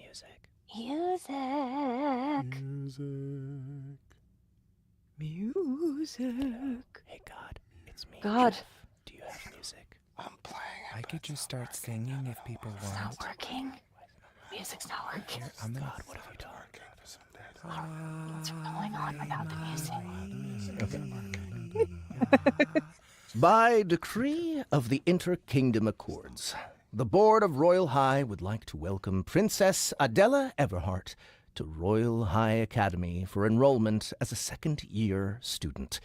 Music. Hey, God, it's me, God. Jeff. Do you have music? I'm playing it. I could just start singing if people It's not want. working. Music's not working. Here, I'm gonna. God, what have you done? What's going on without the music? By decree of the Inter-Kingdom Accords, the Board of Royal High would like to welcome Princess Adela Everhart to Royal High Academy for enrollment as a second-year student.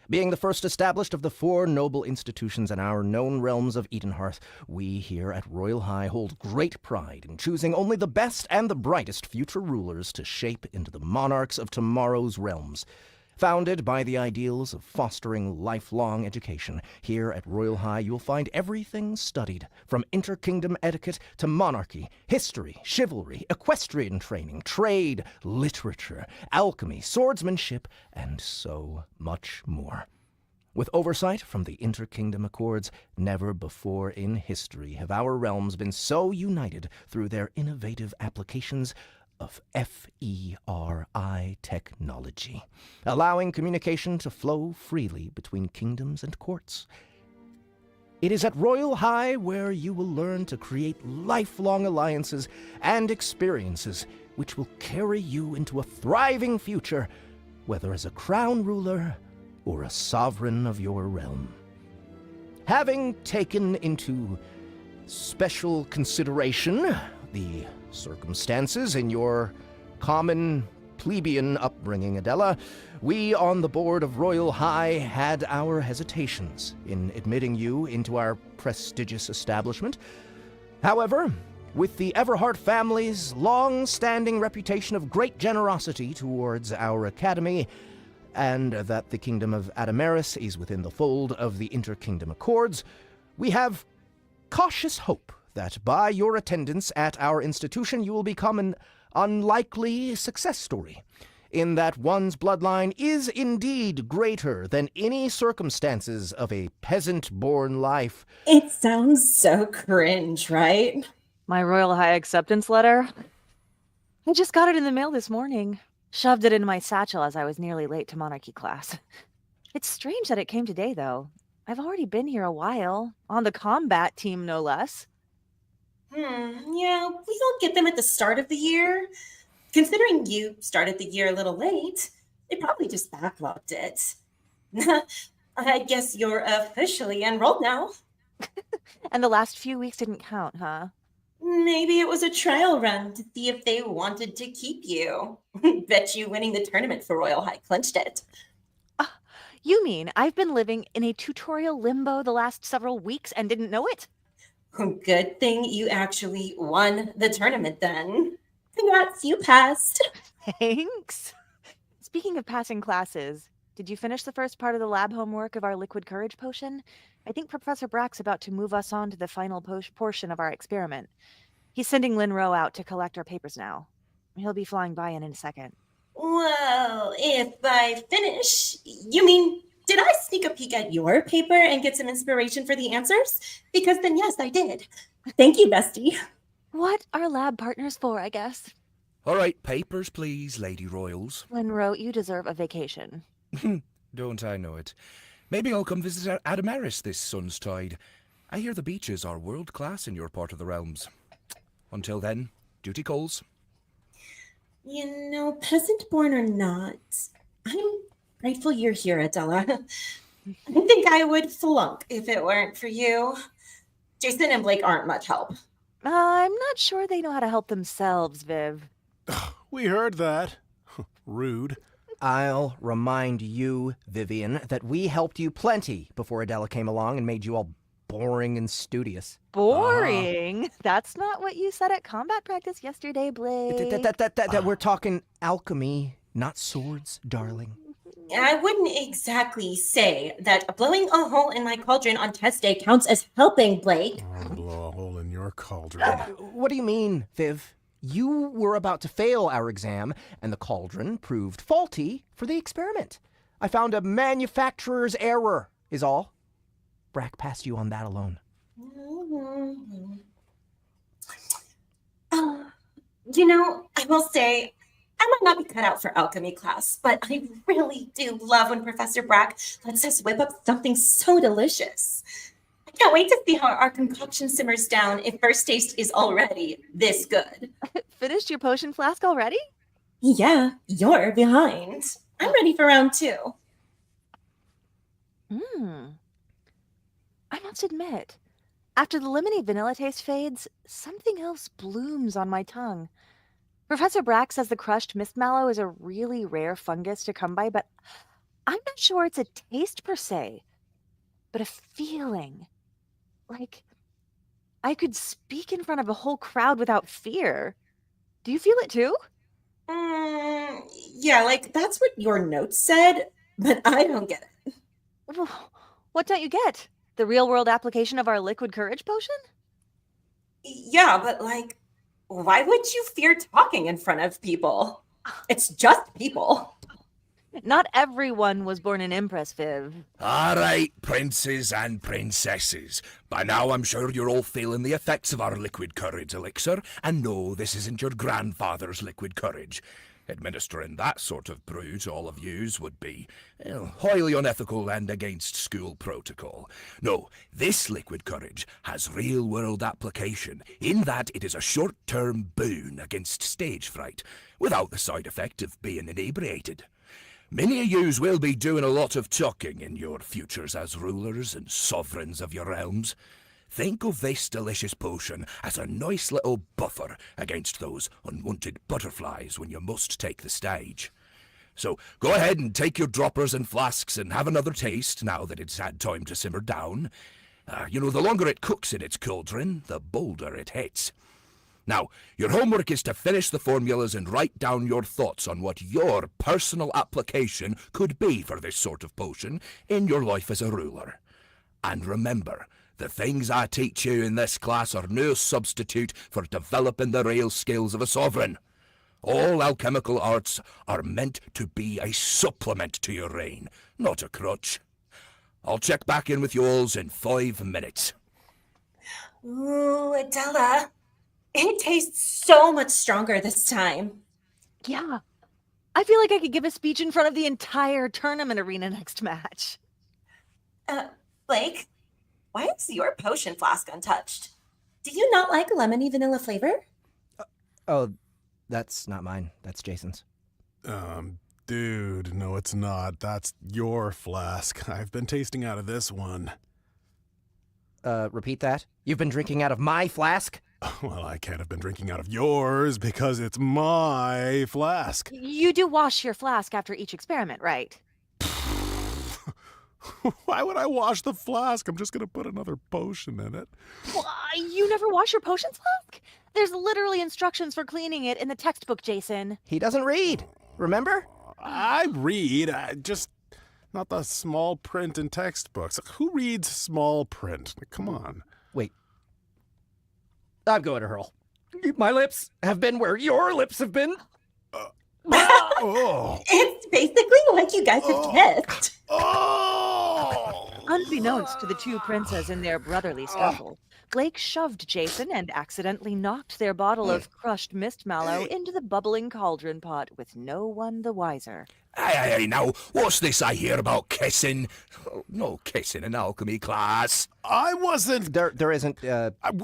Being the first established of the 4 noble institutions in our known realms of Edenhearth, we here at Royal High hold great pride in choosing only the best and the brightest future rulers to shape into the monarchs of tomorrow's realms. Founded by the ideals of fostering lifelong education, here at Royal High you'll find everything studied, from inter-kingdom etiquette to monarchy, history, chivalry, equestrian training, trade, literature, alchemy, swordsmanship, and so much more. With oversight from the Inter-Kingdom Accords, never before in history have our realms been so united through their innovative applications of FERI technology, allowing communication to flow freely between kingdoms and courts. It is at Royal High where you will learn to create lifelong alliances and experiences which will carry you into a thriving future, whether as a crown ruler or a sovereign of your realm. Having taken into special consideration the circumstances in your common plebeian upbringing, Adela, we on the Board of Royal High had our hesitations in admitting you into our prestigious establishment. However, with the Everhart family's long-standing reputation of great generosity towards our academy, and that the Kingdom of Adamaris is within the fold of the Inter-Kingdom Accords, we have cautious hope that by your attendance at our institution you will become an unlikely success story, in that one's bloodline is indeed greater than any circumstances of a peasant-born life. It sounds so cringe, right? My Royal High acceptance letter? I just got it in the mail this morning. Shoved it into my satchel as I was nearly late to monarchy class. It's strange that it came today, though. I've already been here a while, on the combat team no less. Yeah, we don't get them at the start of the year. Considering you started the year a little late, they probably just backlogged it. I guess you're officially enrolled now. And the last few weeks didn't count, huh? Maybe it was a trial run to see if they wanted to keep you. Bet you winning the tournament for Royal High clinched it. You mean I've been living in a tutorial limbo the last several weeks and didn't know it? Good thing you actually won the tournament then. Congrats, you passed. Thanks. Speaking of passing classes, did you finish the first part of the lab homework of our liquid courage potion? I think Professor Brack's about to move us on to the final portion of our experiment. He's sending Lynn Rowe out to collect our papers now. He'll be flying by in a second. Well, if I finish, you mean, did I sneak a peek at your paper and get some inspiration for the answers? Because then yes, I did. Thank you, bestie. What are lab partners for, I guess? All right, papers, please, Lady Royals. Lynn Rowe, you deserve a vacation. Don't I know it? Maybe I'll come visit Adamaris this sun's tide. I hear the beaches are world-class in your part of the realms. Until then, duty calls. You know, peasant-born or not, I'm grateful you're here, Adela. I think I would flunk if it weren't for you. Jason and Blake aren't much help. I'm not sure they know how to help themselves, Viv. We heard that. Rude. I'll remind you, Vivian, that we helped you plenty before Adela came along and made you all boring and studious. Boring? That's not what you said at combat practice yesterday, Blake. We're talking alchemy, not swords, darling. I wouldn't exactly say that blowing a hole in my cauldron on test day counts as helping, Blake. I'll blow a hole in your cauldron. What do you mean, Viv? You were about to fail our exam, and the cauldron proved faulty for the experiment. I found a manufacturer's error, is all. Brack passed you on that alone. I will say, I might not be cut out for alchemy class, but I really do love when Professor Brack lets us whip up something so delicious. I can't wait to see how our concoction simmers down if first taste is already this good. Finished your potion flask already? Yeah, you're behind. I'm ready for round 2. I must admit, after the lemony vanilla taste fades, something else blooms on my tongue. Professor Brack says the crushed mist mallow is a really rare fungus to come by, but I'm not sure it's a taste per se, but a feeling. Like I could speak in front of a whole crowd without fear. Do you feel it too? Yeah, like that's what your notes said, but I don't get it. What don't you get? The real-world application of our liquid courage potion? Yeah, but like, why would you fear talking in front of people? It's just people. Not everyone was born an Empress, Viv. All right, princes and princesses. By now I'm sure you're all feeling the effects of our liquid courage elixir, and no, this isn't your grandfather's liquid courage. Administering that sort of brew to all of yous would be highly unethical and against school protocol. No, this liquid courage has real-world application in that it is a short-term boon against stage fright, without the side effect of being inebriated. Many of yous will be doing a lot of talking in your futures as rulers and sovereigns of your realms. Think of this delicious potion as a nice little buffer against those unwanted butterflies when you must take the stage. So go ahead and take your droppers and flasks and have another taste now that it's had time to simmer down. The longer it cooks in its cauldron, the bolder it hits. Now, your homework is to finish the formulas and write down your thoughts on what your personal application could be for this sort of potion in your life as a ruler. And remember, the things I teach you in this class are no substitute for developing the real skills of a sovereign. All alchemical arts are meant to be a supplement to your reign, not a crutch. I'll check back in with you alls in 5 minutes. Ooh, Adela. It tastes so much stronger this time. Yeah. I feel like I could give a speech in front of the entire tournament arena next match. Blake, why is your potion flask untouched? Do you not like lemony vanilla flavor? Oh, that's not mine. That's Jason's. Dude, no it's not. That's your flask. I've been tasting out of this one. Repeat that? You've been drinking out of my flask? Well, I can't have been drinking out of yours because it's my flask. You do wash your flask after each experiment, right? Why would I wash the flask? I'm just going to put another potion in it. Well, you never wash your potions flask? There's literally instructions for cleaning it in the textbook, Jason. He doesn't read. Remember? I read, just not the small print in textbooks. Who reads small print? Come on. Wait. I'm going to hurl. My lips have been where your lips have been. Oh. It's basically like you guys have kissed. Oh. Unbeknownst to the two princes in their brotherly scuffle, Blake shoved Jason and accidentally knocked their bottle of crushed mist mallow into the bubbling cauldron pot with no one the wiser. Hey, now, what's this I hear about kissing? Oh, no kissing in alchemy class. I wasn't. There isn't,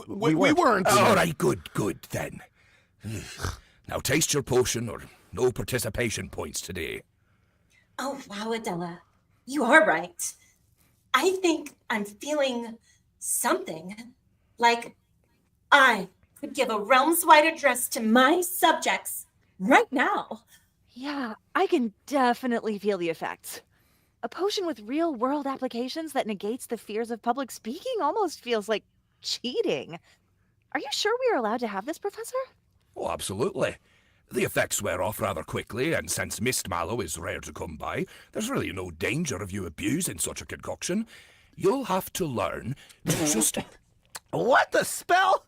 We weren't. All right, good then. Now taste your potion or no participation points today. Oh, wow, Adela. You are right. I think I'm feeling something. Like I could give a realms-wide address to my subjects right now. Yeah, I can definitely feel the effects. A potion with real-world applications that negates the fears of public speaking almost feels like cheating. Are you sure we are allowed to have this, Professor? Oh, absolutely. The effects wear off rather quickly, and since mist mallow is rare to come by, there's really no danger of you abusing such a concoction. You'll have to learn to just... What the spell?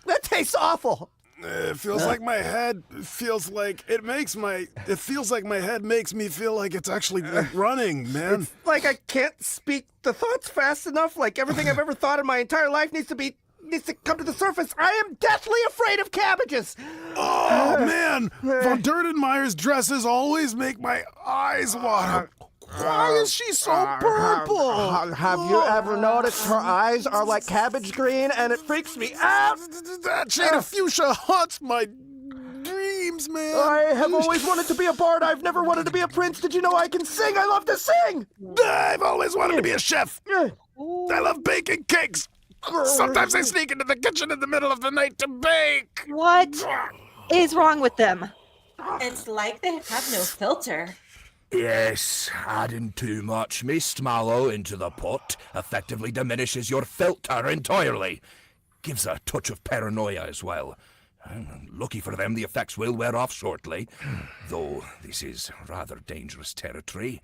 That tastes awful. It feels like my head feels like it feels like my head makes me feel like it's actually running, man. It's like I can't speak the thoughts fast enough. Like everything I've ever thought in my entire life needs to be needs to come to the surface. I am deathly afraid of cabbages. Oh, man. Von Durdenmeyer's dresses always make my eyes water. Why is she so purple? Have you ever noticed her eyes are like cabbage green, and it freaks me out? That shade of fuchsia haunts my dreams, man. I have always wanted to be a bard. I've never wanted to be a prince. Did you know I can sing? I love to sing. I've always wanted to be a chef. I love baking cakes. Sometimes I sneak into the kitchen in the middle of the night to bake. What is wrong with them? It's like they have no filter. Yes, adding too much mist mallow into the pot effectively diminishes your filter entirely. Gives a touch of paranoia as well. Lucky for them, the effects will wear off shortly, though this is rather dangerous territory.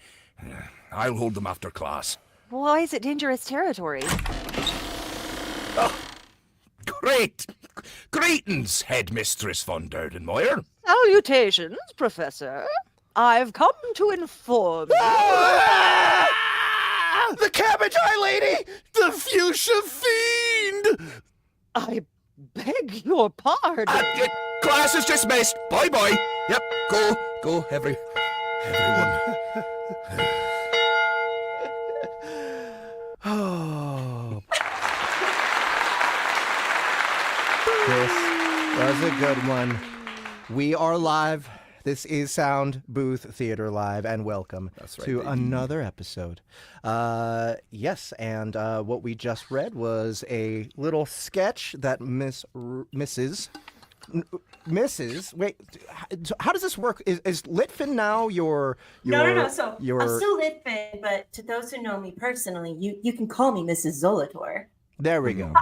I'll hold them after class. Why is it dangerous territory? Great! Greetings, Headmistress von Durdenmeyer. Salutations, Professor. I've come to inform you. The cabbage eye lady! The fuchsia fiend! I beg your pardon. Class is dismissed. Bye-bye. Yep, go, everyone. Oh. This was a good one. We are live. This is Soundbooth Theater Live, and welcome to another episode. Yes, and what we just read was a little sketch that Mrs. Wait, how does this work? Is Litfin now your No. So I'm still Litfin, but to those who know me personally, you can call me Mrs. Zolator. There we go.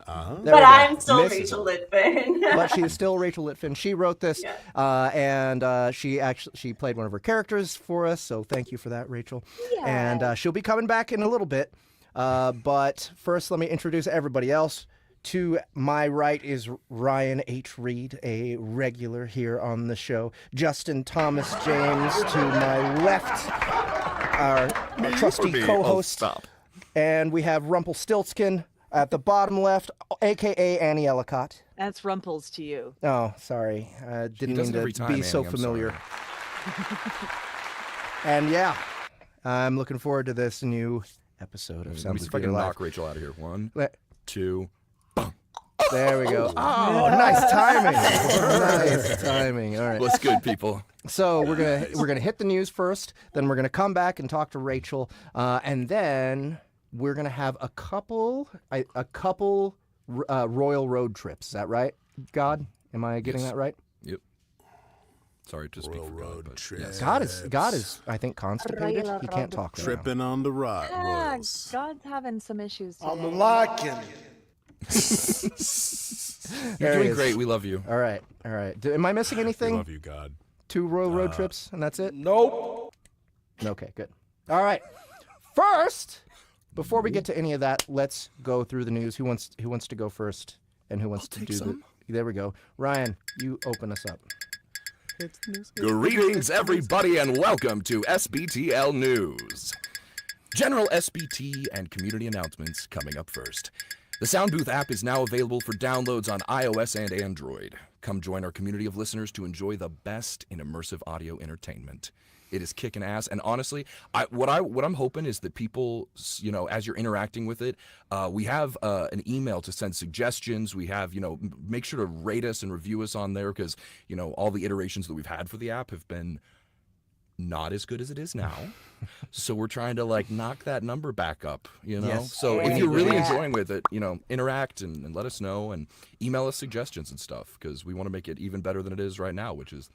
But I'm still Mrs. Rachel Litfin. But she is still Rachel Litfin. She wrote this, and she played one of her characters for us. So thank you for that, Rachel. Yeah. And she'll be coming back in a little bit. But first, let me introduce everybody else. To my right is Ryan H. Reed, a regular here on the show. Justin Thomas James to my left, our trusty co-host. And we have Rumpelstiltskin at the bottom left, a.k.a. Annie Ellicott. That's Rumples to you. Oh, sorry. Didn't mean to be so familiar. And yeah, I'm looking forward to this new episode of Let me see if I Soundbooth can Live. knock Rachel out of here. 1, Let- 2. There we go. Oh, nice timing. Nice timing. All right. What's good, people? So we're gonna hit the news first, then we're gonna come back and talk to Rachel, and then we're gonna have a couple royal road trips. Is that right, God? Am I getting that right? Yep. Sorry to speak Royal for road God, but trip. yes. God is I think constipated. He can't talk right now. Tripping on the right Yeah, roads. God's having some issues today. I'm liking it. You're There he doing is. great. We love you. All right. Am I missing anything? Love you, God. 2 royal road trips, and that's it? Nope. Okay, good. All right. First, before we get to any of that, let's go through the news. Who wants to go first, and who wants to do some. There we go. Ryan, you open us up. Greetings, everybody, and welcome to SBTL News. General SBT and community announcements coming up first. The Soundbooth app is now available for downloads on iOS and Android. Come join our community of listeners to enjoy the best in immersive audio entertainment. It is kicking ass, and honestly, what I'm hoping is that people, as you're interacting with it, we have an email to send suggestions. We have, make sure to rate us and review us on there because, all the iterations that we've had for the app have been not as good as it is now. So we're trying to knock that number back up, Yes. So if you're really Yeah. enjoying with it, interact and let us know and email us suggestions and stuff because we want to make it even better than it is right now, which is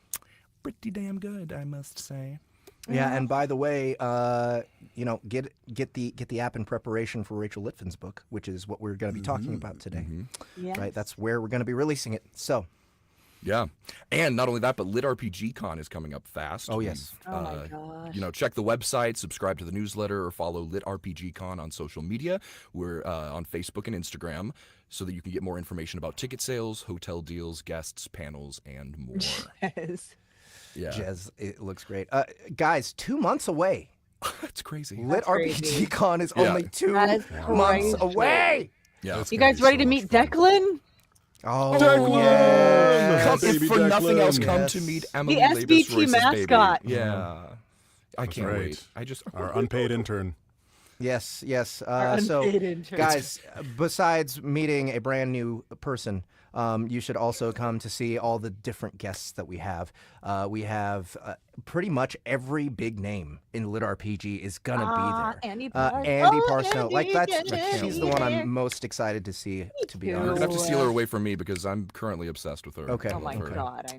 pretty damn good, I must say. Yeah, and by the way, get the app in preparation for Rachel Litfin's book, which is what we're going to be talking about today. Yeah. Right, that's where we're going to be releasing it. So, Yeah. And not only that, but LitRPG Con is coming up fast. Oh, yes. Oh my gosh. Check the website, subscribe to the newsletter, or follow LitRPG Con on social media. We're on Facebook and Instagram so that you can get more information about ticket sales, hotel deals, guests, panels, and more. Yes. Yeah. Jez, it looks great. Guys, 2 months away. That's crazy. Lit crazy. RPG Con is Yeah. only 2 That is months crazy. away. Yeah. It's You gonna guys be ready so to much meet fun. Declan? Oh, Declan! yes. Come, if Baby for nothing else, Declan. come to Yes. meet Emily The Labus SBT Royce's mascot. baby. Yeah. I That's can't right. wait. I just Our unpaid intern. Yes, yes. Our So, unpaid intern. guys, besides meeting a brand new person, you should also come to see all the different guests that we have. We have pretty much every big name in LitRPG is gonna be there. Andy Andy Parsnow, like Andy, she's the one I'm most excited to see. To be too. You're gonna have to honest. steal her away from me because I'm currently obsessed with her. Okay. Oh my Love her. god, I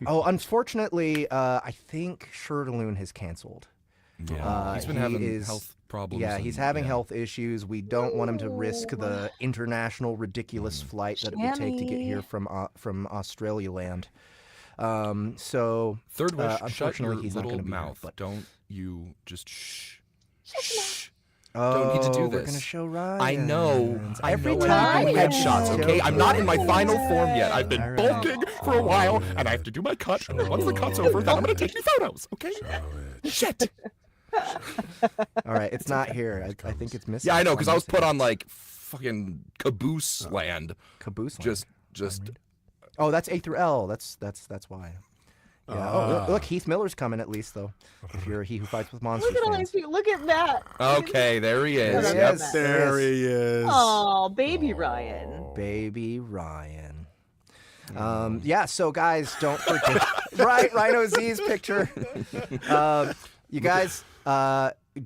know. Unfortunately, I think Shirtaloon has canceled. Yeah. He's been he having is- health problems. Yeah, he's and- having yeah. health issues. We don't want him to risk the international ridiculous flight that it would take to get here from Australia land. So Third wish, shut unfortunately, your he's not little going to be here, mouth. but- Don't you just shh. Shh. oh, need to do We're this. gonna show Ryan. I know. I Every know time I do we have headshots, to okay? show I'm not in my Ryan. final form yet. I've been All right. bulking for a while, and I have to do my cut. And then once the cut's over, then I'm gonna take new photos, okay? Shit. All right, it's not here. I think it's missing. Yeah, I know, because I was put missing on like fucking caboose land. Caboose. Just. Oh, that's A through L. That's why. Yeah. Oh, look, Heath Miller's coming at least though. If you're He Who Fights with Monsters Look at all fans. these people. Look at that. Okay, there he is. There he Yep. is. There he is. Oh, baby Ryan. Baby Ryan. Yeah, so guys, don't forget. Right, Rhino Z's picture. You guys,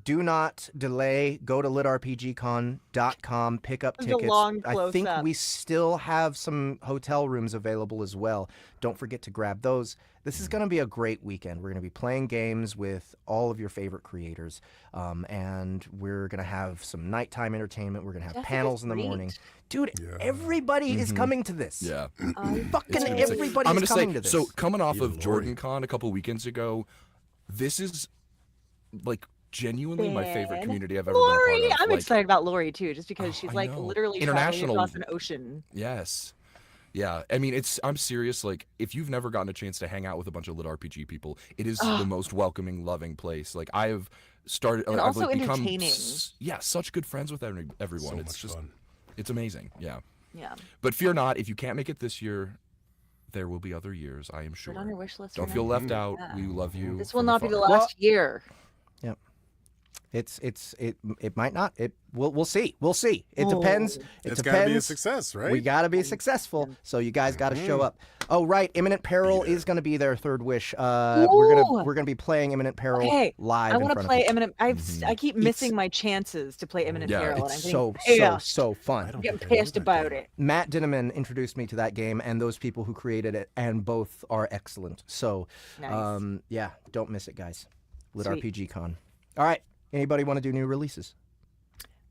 do not delay. Go to litrpgcon.com, pick up It's a tickets. long I think close-up. we still have some hotel rooms available as well. Don't forget to grab those. This is going to be a great weekend. We're going to be playing games with all of your favorite creators, and we're going to have some nighttime entertainment. We're going to have Jessica's panels in the great. morning. Dude, Yeah. everybody is coming to this. Yeah. Fucking gonna be sick. everybody I'm is gonna coming say, to this. so coming off Even of Jordan Con a couple weekends ago, this is like genuinely my favorite Ben. community I've ever been a Lori, part of. I'm Like, excited about Lori too, just because Oh, she's I like know. literally traveling International. across an ocean. Yes. Yeah. I mean, I'm serious. Like, if you've never gotten a chance to hang out with a bunch of lit RPG people, it is the most welcoming, loving place. Like, I have started. And I've also like become entertaining. such good friends with everyone. So It's much just, fun. it's amazing. Yeah. Yeah. But fear not, if you can't make it this year, there will be other years, I am sure. Put on your wish list. Don't for feel next left out. Yeah. We love you. This will from not be the afar. last year. It might not. We'll see. We'll see. It depends. It It's got to be a depends. success, right? We got to be successful, so you guys got to show up. Oh, right, Imminent Peril is going to be their third wish. We're gonna be playing Imminent Peril Okay, live. I want want to play Imminent. I keep missing my chances to play Imminent Yeah, Peril, and I'm It's getting so pissed. fun. I'm getting pissed about it. Matt Dinneman introduced me to that game, and those people who created it, and both are excellent. So, Nice. yeah, don't miss it, guys. Lit Sweet. RPG Con. All right, anybody want to do new releases?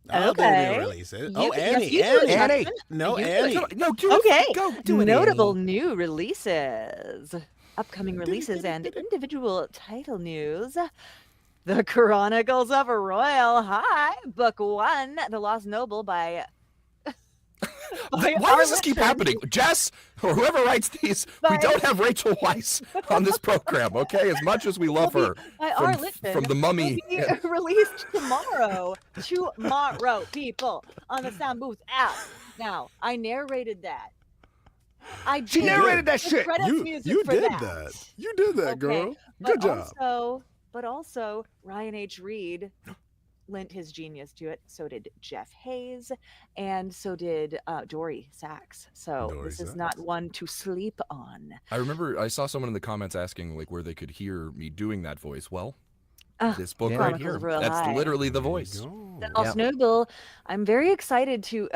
I'll do Okay. the release it. You- Oh, yes, Annie. you do it, Annie. Justin. No, You do Annie. it. No, do it. Okay. Go do it. Notable Annie. new releases, upcoming releases, and individual title news. The Chronicles of Royal High, Book 1, The Lost Noble by. Why our does this keep listeners. happening? Jess, or whoever writes these, we By- don't have Rachel Weisz on this program, okay? As much as we love her By R. from, Litfin from The Mummy. will be released tomorrow. Tomorrow, people, on the Soundbooth app. Now, I narrated that. I She did. narrated that The shit. credits You music for did that. that. You did that, girl. Good job. But also, Ryan H. Reed lent his genius to it. So did Jeff Hayes, and so did Dory Sachs. So Dory this is Sachs. not one to sleep on. I remember I saw someone in the comments asking like where they could hear me doing that voice. Well, Ah, this book Yeah. right Chronicles here. of Royal That's High. literally the There you voice. go. The Lost Noble. I'm very excited to.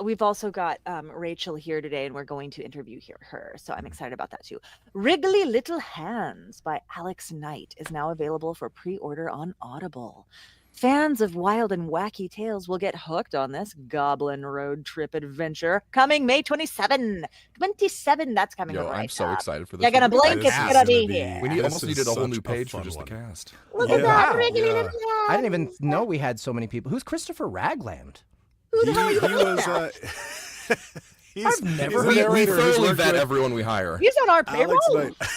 We've also got Rachel here today, and we're going to interview her. So I'm excited about that too. Wriggly Little Hands by Alex Knight is now available for pre-order on Audible. Fans of wild and wacky tales will get hooked on this Goblin road trip adventure coming May 27. 27, that's coming Yo, up I'm right so up. excited for this. You're gonna one. blink, This it's is gonna be here. We this almost is needed a whole such new page for fun just one. the cast. Look Yeah. at that, Wow. Wriggly Yeah. Little Hands. I didn't even know we had so many people. Who's Christopher Ragland? Who the hell are you He looking was. at? He's I've never he's a We narrator who's thoroughly worked vet with everyone we hire. He's on our payroll. Alex Knight.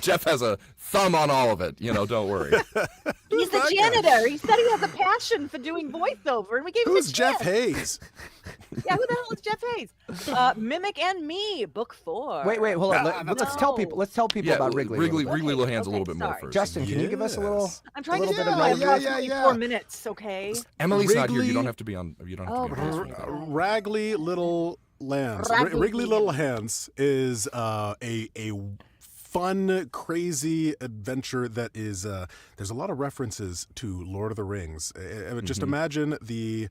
Jeff has a thumb on all of it. Don't worry. He's the janitor. He said he has a passion for doing voiceover, and we gave him Who's a Jeff chance. Hayes? Yeah, who the hell is Jeff Hayes? Mimic and Me, book 4. Wait, hold on. Nah, Let's tell people. Let's tell people about Wrigley. a little bit. Wrigley Little Hand's a Okay, little bit more sorry. first. Justin, can you give us a little? I'm trying to little get bit of my knowledge. 4 minutes, okay? Emily's not here. You Wrigley- don't have to be on. You don't have to be on. Oh, this right. one. Raggly Little Lands. Raggly Wrigley Little Hands is a fun, crazy adventure that is. There's a lot of references to Lord of the Rings. Just imagine the.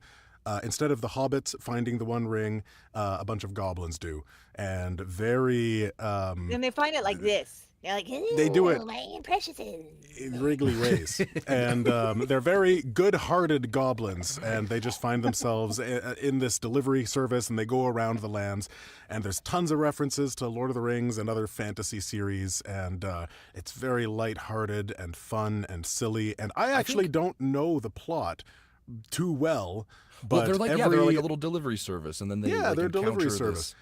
Instead of the hobbits finding the One Ring, a bunch of goblins do, and very. And they find it like this. They're like, They do it my preciouses. in Wrigley ways, and they're very good-hearted goblins, and they just find themselves in this delivery service, and they go around the lands, and there's tons of references to Lord of the Rings and other fantasy series, and it's very light-hearted and fun and silly, and I actually don't know the plot too well. But Well, they're like a little delivery service, and then they they're a delivery encounter service. this,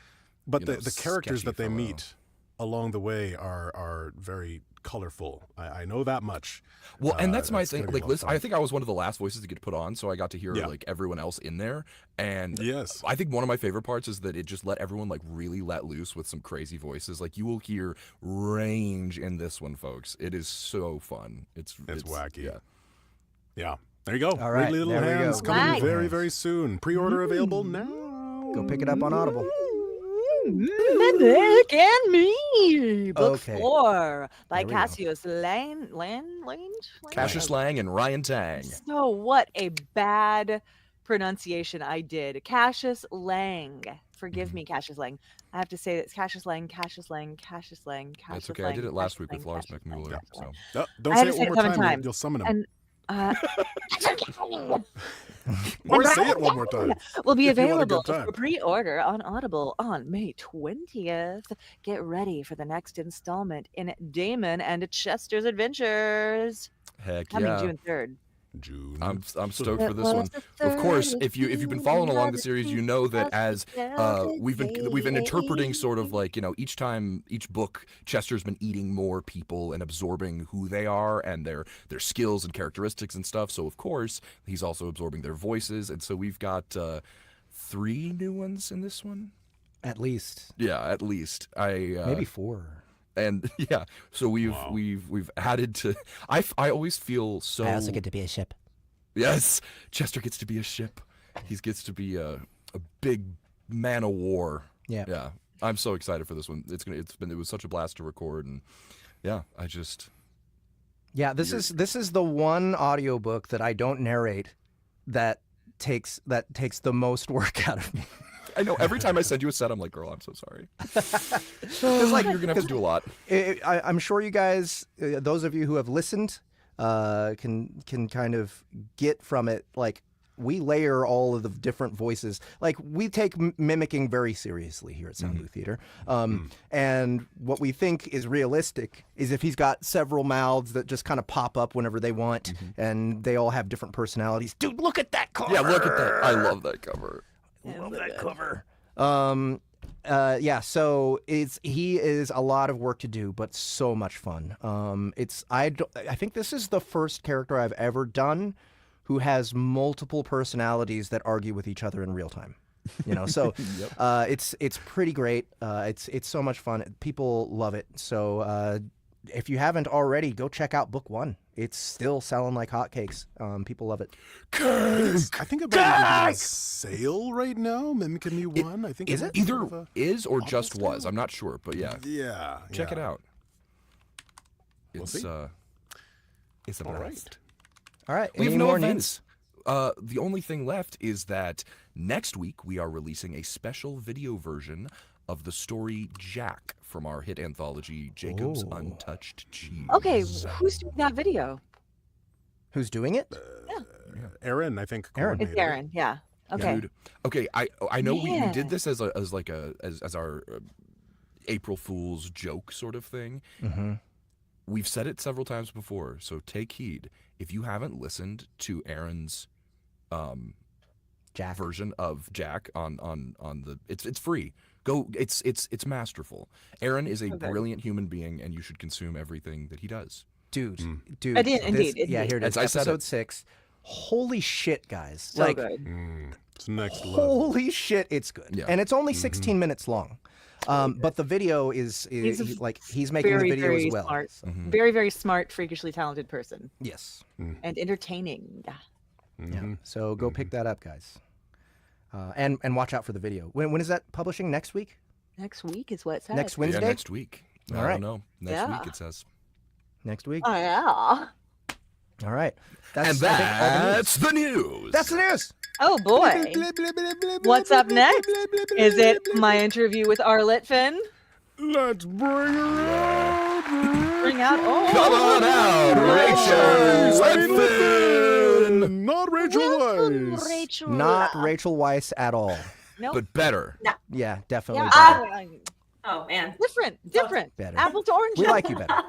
But you know, the characters sketchy that they fellow. meet along the way are very colorful. I know that much. Well, and that's my it's thing. gonna be Like, a lot of listen, fun. I think I was one of the last voices to get put on, so I got to hear Yeah. like everyone else in there. And Yes. I think one of my favorite parts is that it just let everyone like really let loose with some crazy voices. Like you will hear range in this one, folks. It is so fun. It's wacky. Yeah. Yeah. There you go. All right, Wrigley Little there we go. Hands coming Right. very, very soon. Pre-order available now. Go pick it up on Audible. Mimic and Me, book Okay. 4 by There we go. Cassius Lange. Cassius Lang and Ryan Tang. So what a bad pronunciation I did. Cassius Lang. Forgive me, Cassius Lang. I have to say that it's Cassius Lang, Cassius Lang, Cassius Lang, Cassius That's okay. Lang. I did it last Cassius week with Lang, Lars Cassius Lang, McMuller. Cassius So Lang. No, don't I say had it to say one it more 7 time. times. You'll summon him. And Or say it one more time. will be if you want a good available time. for pre-order on Audible on May 20th. Get ready for the next installment in Damon and Chester's Adventures. heck Coming yeah. June 3rd. June. I'm stoked It for this was one. the Of course, 3rd if you've been following along the series, you know that as we've been interpreting sort of like, each book, Chester's been eating more people and absorbing who they are and their skills and characteristics and stuff. So of course, he's also absorbing their voices, and so we've got 3 new ones in this one. At least. Yeah, at least. Maybe 4. And yeah, so we've added to. I always feel so. I also get to be a ship. Yes, Chester gets to be a ship. He gets to be a big man of war. Yeah. Yeah. I'm so excited for this one. It was such a blast to record, and yeah, Yeah, this is the one audiobook that I don't narrate that takes the most work out of me. I know every time I send you a set, I'm like, girl, I'm so sorry. Because like you're gonna have to do a lot. I'm sure you guys, those of you who have listened, can kind of get from it. Like, we layer all of the different voices. Like, we take mimicking very seriously here at Soundbooth Theater. And what we think is realistic is if he's got several mouths that just kind of pop up whenever they want, and they all have different personalities. Dude, look at that cover! Yeah, look at that. I love that cover. Love that cover. So he is a lot of work to do, but so much fun. I think this is the first character I've ever done who has multiple personalities that argue with each other in real time. So it's pretty great. It's so much fun. People love it. So if you haven't already, go check out book 1. It's still selling like hotcakes. People love it. I think about it on sale right now. Mimicking Me 1. I think Is it's it? sort of Either a- is or Audible just style? was. I'm not sure, but yeah, Yeah. check it out. We'll It's see. it's a All blast. right. All right. We have any no more events. The only thing left is that next week we are releasing a special video version of the story Jack from our hit anthology Jacob's Oh. Untouched Cheese. Okay, who's doing that video? Who's doing it? Aaron, I think. Aaron. It's coordinated it. Aaron. Yeah. Okay. Dude, okay, I know we Yeah. did this as our April Fool's joke sort of thing. Mm-hmm. We've said it several times before, so take heed. If you haven't listened to Aaron's Jack. version of Jack on the it's free. Go. It's masterful. Aaron is a Okay. brilliant human being, and you should consume everything that he does. Dude. Indeed. Yeah, here it is. As I said Episode it. 6. Holy shit, guys! So good. It's next level. Holy shit, it's good. Yeah. And it's only 16 minutes long. But the video is He's he's making Very, the video very as well. smart. So, Very, very smart, freakishly talented person. yes. And entertaining. Yeah. So go pick that up, guys. And watch out for the video. When is that publishing? Next week? Next week is what it says. Next Wednesday? Yeah, next week. All I right. don't know. Next Yeah. week it says. Next week? Oh, yeah. All right. And I think, all the news. that's the news. That's the news. Oh, boy. What's up next? Is it my interview with R. Litfin? Let's bring her out. Bring out. Come on out, Rachel Litfin. Not Rachel Welcome, Weisz. Rachel. Not Rachel Weisz at all. Nope. But better. Yeah, definitely Yeah. better. Oh man. Different. Better. Apple to orange. We like you better.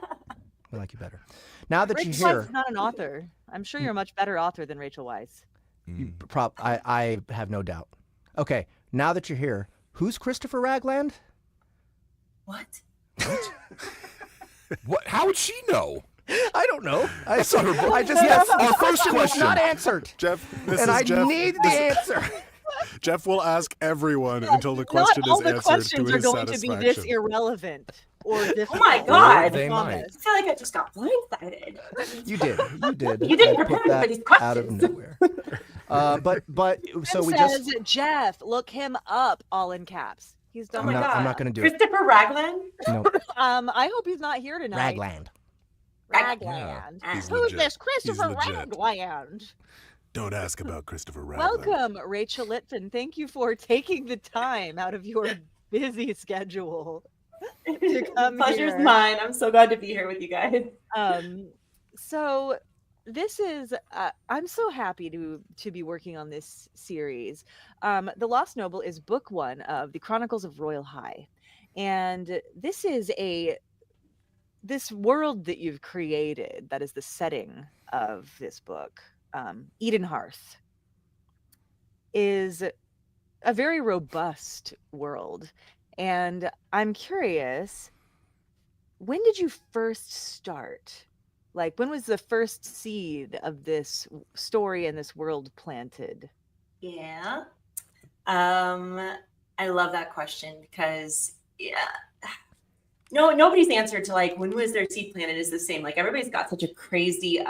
We like you better. Now that Rachel you hear, Weisz is not an author. I'm sure you're a much better author than Rachel Weisz. I have no doubt. Okay, now that you're here, who's Christopher Ragland? What? What? How would she know? I don't know. I That's not her book. I just Yes, our our first first question was question. not answered, Jeff, this and is I Jeff. need the answer. Jeff will ask everyone until the question Not all is the answered questions to are his going to be this satisfaction. irrelevant or difficult. Oh my God. They I might. I feel like I just got blindsided. You did. You didn't I prepare put me for that these out of questions. nowhere. But so It we says, just. Jeff, look him up, all in caps. He's done. Oh my that. God. I'm not going to do it. Christopher Ragland? No, I hope he's not here tonight. Ragland. Ragland. He's Who's legit. this Christopher He's legit. Ragland? Don't ask about Christopher Ragland. Welcome, Rachel Litfin. Thank you for taking the time out of your busy schedule to come Pleasure's here. mine. I'm so glad to be here with you guys. So this is I'm so happy to be working on this series. The Lost Noble is book 1 of the Chronicles of Royal High, and this is this world that you've created that is the setting of this book. Edenhearth is a very robust world, and I'm curious, when did you first start? Like, when was the first seed of this story and this world planted? Yeah. I love that question because nobody's answer to like when was their seed planted is the same. Like everybody's got such a crazy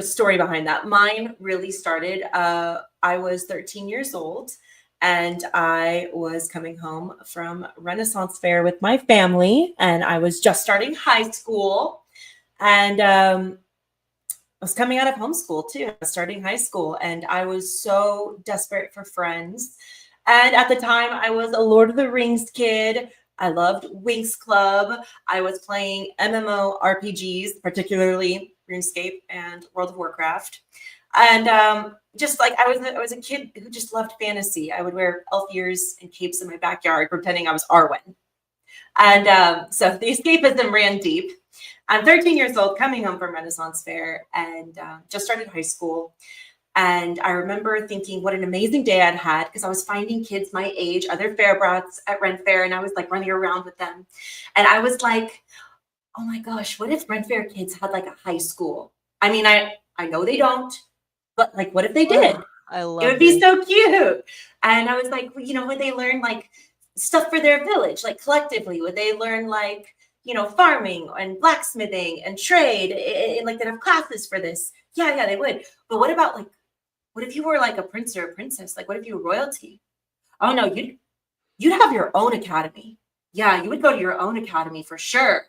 story behind that. Mine really started I was 13 years old and I was coming home from Renaissance Fair with my family, and I was just starting high school, and I was coming out of homeschool too. I was starting high school, and I was so desperate for friends. And at the time, I was a Lord of the Rings kid. I loved Winx Club. I was playing MMO RPGs, particularly RuneScape and World of Warcraft. And just like I was a kid who just loved fantasy. I would wear elf ears and capes in my backyard, pretending I was Arwen. And so the escapism ran deep. I'm 13 years old, coming home from Renaissance Fair, and just started high school. And I remember thinking what an amazing day I'd had, because I was finding kids my age, other fair brats at Ren Fair, and I was like running around with them. And I was like, oh my gosh, what if Ren Fair kids had like a high school? I mean, I know they don't, but like, what if they did? I love It would be so cute. And I was like, would they learn like stuff for their village, like collectively? Would they learn like, farming and blacksmithing and trade, and like they'd have classes for this? Yeah, they would. But what about like, what if you were like a prince or a princess? Like, what if you were royalty? Oh no, you'd have your own academy. Yeah, you would go to your own academy for sure.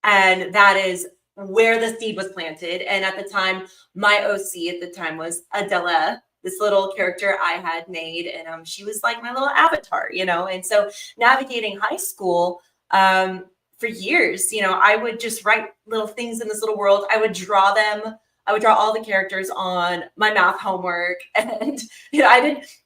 And that is where the seed was planted. And at the time, my OC at the time was Adela, this little character I had made. And she was like my little avatar, And so navigating high school, for years, I would just write little things in this little world. I would draw them. I would draw all the characters on my math homework. And, I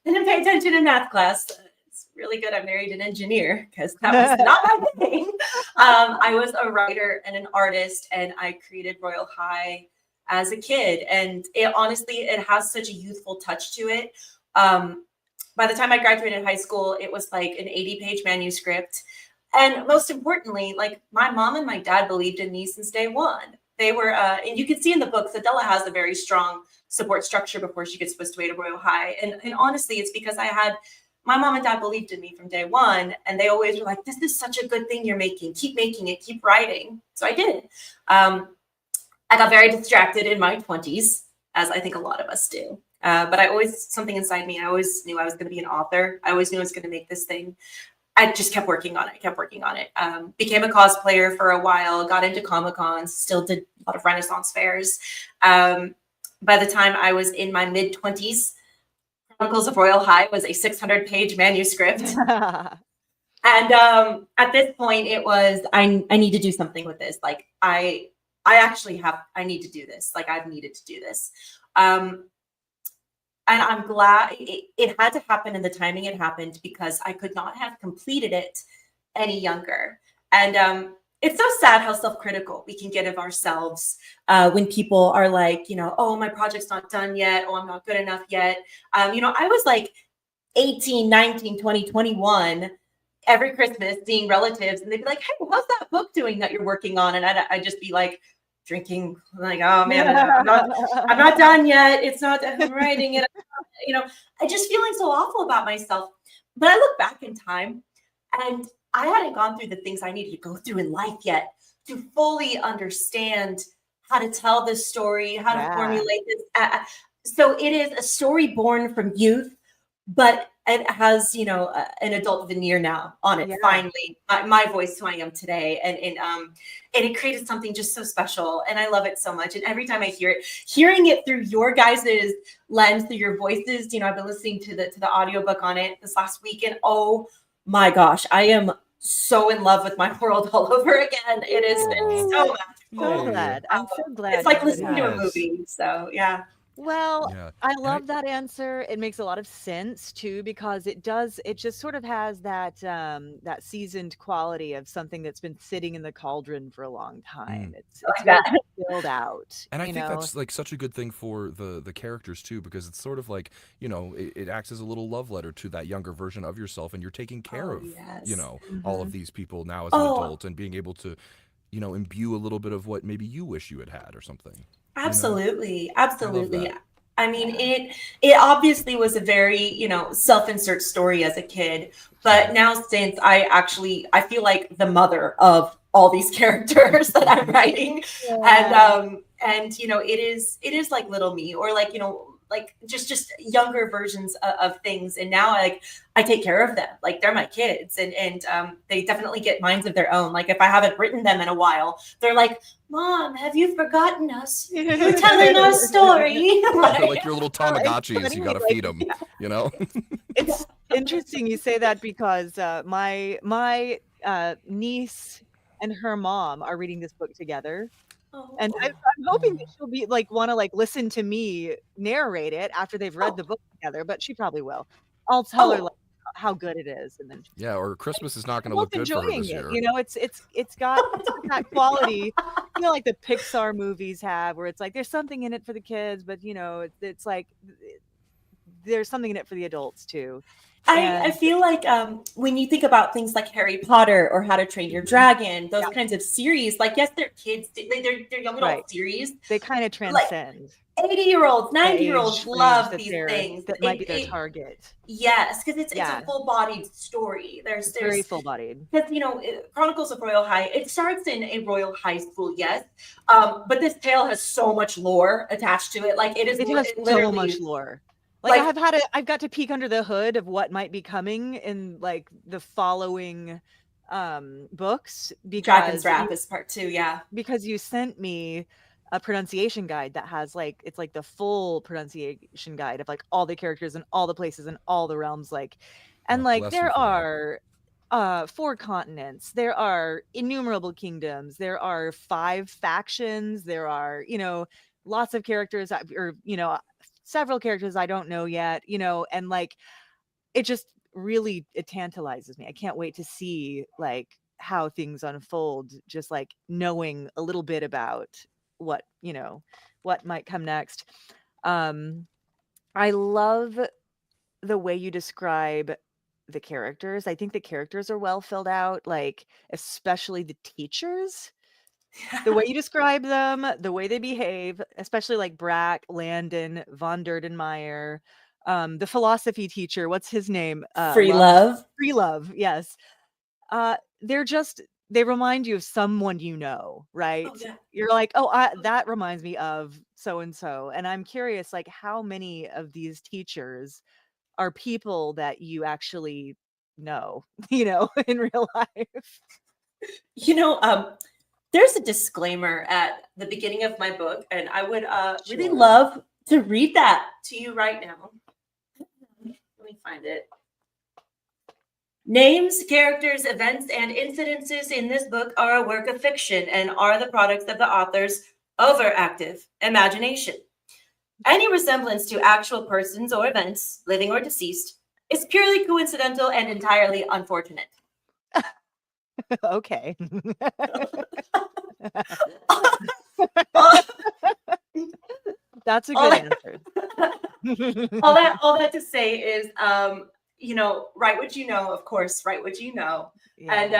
didn't pay attention in math class. It's really good I married an engineer, because that was not my thing. I was a writer and an artist, and I created Royal High as a kid. And it honestly, it has such a youthful touch to it. by the time I graduated high school, it was like an 80-page manuscript. And most importantly, like my mom and my dad believed in me since day one. They were, and you can see in the books, Adela has a very strong support structure before she gets whisked away to Royal High. And honestly, it's because my mom and dad believed in me from day one. And they always were like, this is such a good thing you're making. Keep making it, keep writing. So I did. I got very distracted in my 20s, as I think a lot of us do. But something inside me, I always knew I was going to be an author. I always knew I was going to make this thing. I just kept working on it. Became a cosplayer for a while, got into Comic-Cons, still did a lot of Renaissance fairs. By the time I was in my mid-20s, Chronicles of Royal High was a 600-page manuscript. And at this point, it was, I need to do something with this. Like, I need to do this. Like, I've needed to do this. And I'm glad it had to happen in the timing it happened, because I could not have completed it any younger. And it's so sad how self-critical we can get of ourselves when people are like, oh, my project's not done yet. Oh, I'm not good enough yet. I was like 18, 19, 20, 21 every Christmas seeing relatives, and they'd be like, hey, how's that book doing that you're working on? And I'd just be like, drinking, like, oh man, I'm not done yet. I'm writing it. I just feeling so awful about myself. But I look back in time, and I hadn't gone through the things I needed to go through in life yet to fully understand how to tell this story, how to formulate this. So it is a story born from youth, but it has, an adult veneer now on it. Yeah. Finally, my voice, who I am today, and it created something just so special, and I love it so much. And every time I hearing it through your guys' lens, through your voices, I've been listening to the audiobook on it this last week, and oh my gosh, I am so in love with my world all over again. It has been so much. So glad. I'm so glad. It's like listening to a movie. So yeah. Well, I love that answer. It makes a lot of sense too, because it just sort of has that that seasoned quality of something that's been sitting in the cauldron for a long time. It's really filled out. And I think that's like such a good thing for the characters too, because it's sort of like, it acts as a little love letter to that younger version of yourself, and you're taking care of, all of these people now as an adult, and being able to, imbue a little bit of what maybe you wish you had or something. Absolutely. Absolutely. I mean, it obviously was a very, self-insert story as a kid, but now since I feel like the mother of all these characters that I'm writing. And it is like little me, or like, like just younger versions of things. And now I take care of them. Like, they're my kids, and they definitely get minds of their own. Like, if I haven't written them in a while, they're like, Mom, have you forgotten us? You're telling our story. They're like your little Tamagotchis. You got to feed them, It's interesting you say that, because my niece and her mom are reading this book together. And I'm hoping that she'll be want to listen to me narrate it after they've read the book together, but she probably will. I'll tell her how good it is, and then or Christmas is not going to look good for her this year. It's got that quality, like the Pixar movies have, where it's like there's something in it for the kids, but it's like there's something in it for the adults too. I feel like when you think about things like Harry Potter or How to Train Your Dragon, those kinds of series, like, yes, they're kids, they're young adult series. They kind of transcend. 80-year-olds, 90-year-olds love these things. That might be their target. Yes, because it's a full-bodied story. There's very full-bodied. Because Chronicles of Royal High, it starts in a royal high school, yes, but this tale has so much lore attached to it. Like, it has so much lore. I've got to peek under the hood of what might be coming in the following books, because Dragon's Wrath is part 2, because you sent me a pronunciation guide that has it's the full pronunciation guide of all the characters and all the places and all the realms, and there are 4 continents, there are innumerable kingdoms, there are 5 factions, there are lots of characters or several characters I don't know yet, and it just really, it tantalizes me. I can't wait to see how things unfold, just knowing a little bit about what what might come next. I love the way you describe the characters. I think the characters are well filled out, like especially the teachers. The way you describe them, the way they behave, especially like Brack, Landon, von Derdenmeyer, the philosophy teacher, what's his name? Free love. Free love, yes. They remind you of someone you know, right? Oh, yeah. You're like, that reminds me of so and so. And I'm curious, like, how many of these teachers are people that you actually know, in real life? There's a disclaimer at the beginning of my book, and I would really love to read that to you right now. Let me find it. Names, characters, events, and incidences in this book are a work of fiction and are the products of the author's overactive imagination. Any resemblance to actual persons or events, living or deceased, is purely coincidental and entirely unfortunate. Okay. That's a good answer. all that to say is, write what you know, of course, write what you know. Yeah. And,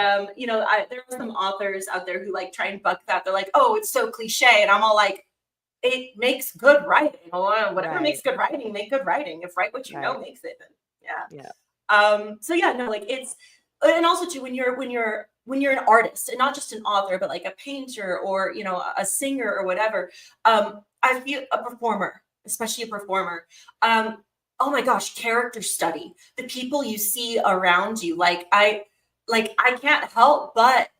there are some authors out there who like try and buck that. They're like, oh, it's so cliche. And I'm all like, it makes good writing. Whatever makes good writing, make good writing. If write what you know makes it, then yeah. So yeah, no, like it's, and also too, when you're an artist and not just an author, but like a painter or, a singer or whatever, I feel a performer, especially a performer. Oh my gosh, character study, the people you see around you. I can't help but,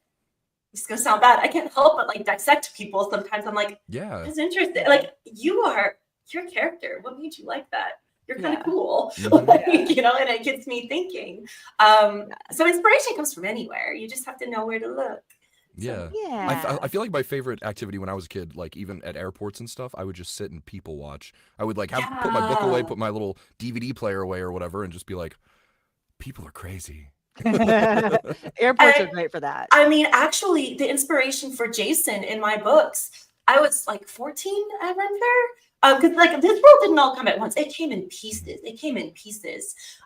it's gonna sound bad, I can't help but like dissect people. Sometimes I'm like, yeah, that's interesting. Like your character, what made you like that? You're kind of cool. And it gets me thinking. So inspiration comes from anywhere. You just have to know where to look. Yeah. I feel like my favorite activity when I was a kid, like even at airports and stuff, I would just sit and people watch. I would like put my book away, put my little DVD player away or whatever, and just be like, people are crazy. Airports are great for that. I mean, actually, the inspiration for Jason in my books, I was like 14 at Ren Fair. Because like this world didn't all come at once. It came in pieces.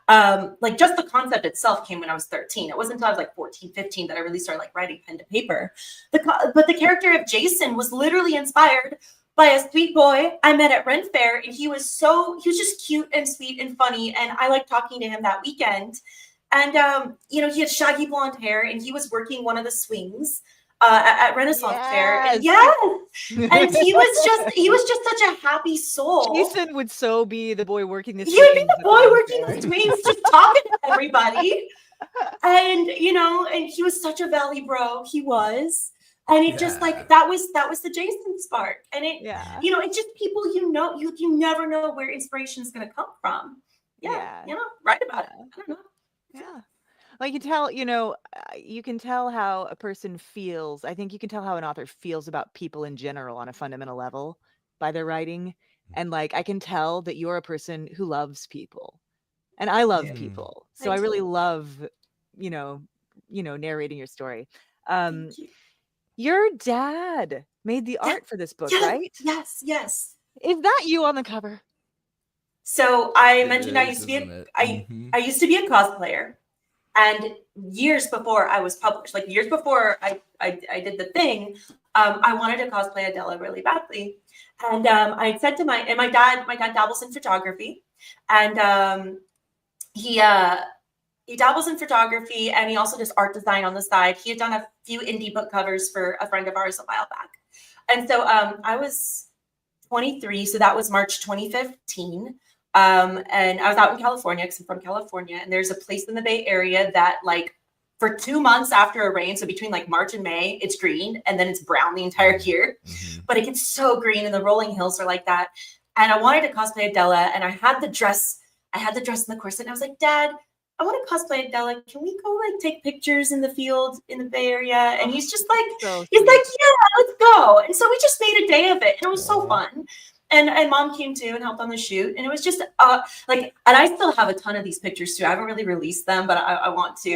Like just the concept itself came when I was 13. It wasn't until I was like 14, 15 that I really started like writing pen to paper. But the character of Jason was literally inspired by a sweet boy I met at Ren Fair. And he was just cute and sweet and funny. And I liked talking to him that weekend. And, he had shaggy blonde hair and he was working one of the swings at Renaissance Fair. And and he was just such a happy soul. Jason would so be the boy working this. He would be the boy working the swings, just talking to everybody. And, and he was such a valley bro. He was. And it just like, that was the Jason spark. And it, it's just people, you never know where inspiration is going to come from. Write about it. I don't know. Yeah. Well, you can tell how a person feels. I think you can tell how an author feels about people in general on a fundamental level by their writing. And like, I can tell that you're a person who loves people. And I love people. So I really love, narrating your story. Your dad made the art for this book, right? Yes. Is that you on the cover? So I mentioned I used to be a cosplayer, and years before I was published, like years before I did the thing, I wanted to cosplay Adela really badly, and I said to my dad dabbles in photography, and he dabbles in photography, and he also does art design on the side. He had done a few indie book covers for a friend of ours a while back, and so I was 23, so that was March 2015. And I was out in California because I'm from California, and there's a place in the Bay Area that like for 2 months after a rain, so between like March and May, it's green and then it's brown the entire year. But it gets so green and the rolling hills are like that. And I wanted to cosplay Adela, and I had the dress in the corset, and I was like, Dad, I want to cosplay Adela. Can we go like take pictures in the field in the Bay Area? And he's just like, yeah, let's go. And so we just made a day of it, and it was so fun. And Mom came too and helped on the shoot. And it was just and I still have a ton of these pictures too. I haven't really released them, but I want to.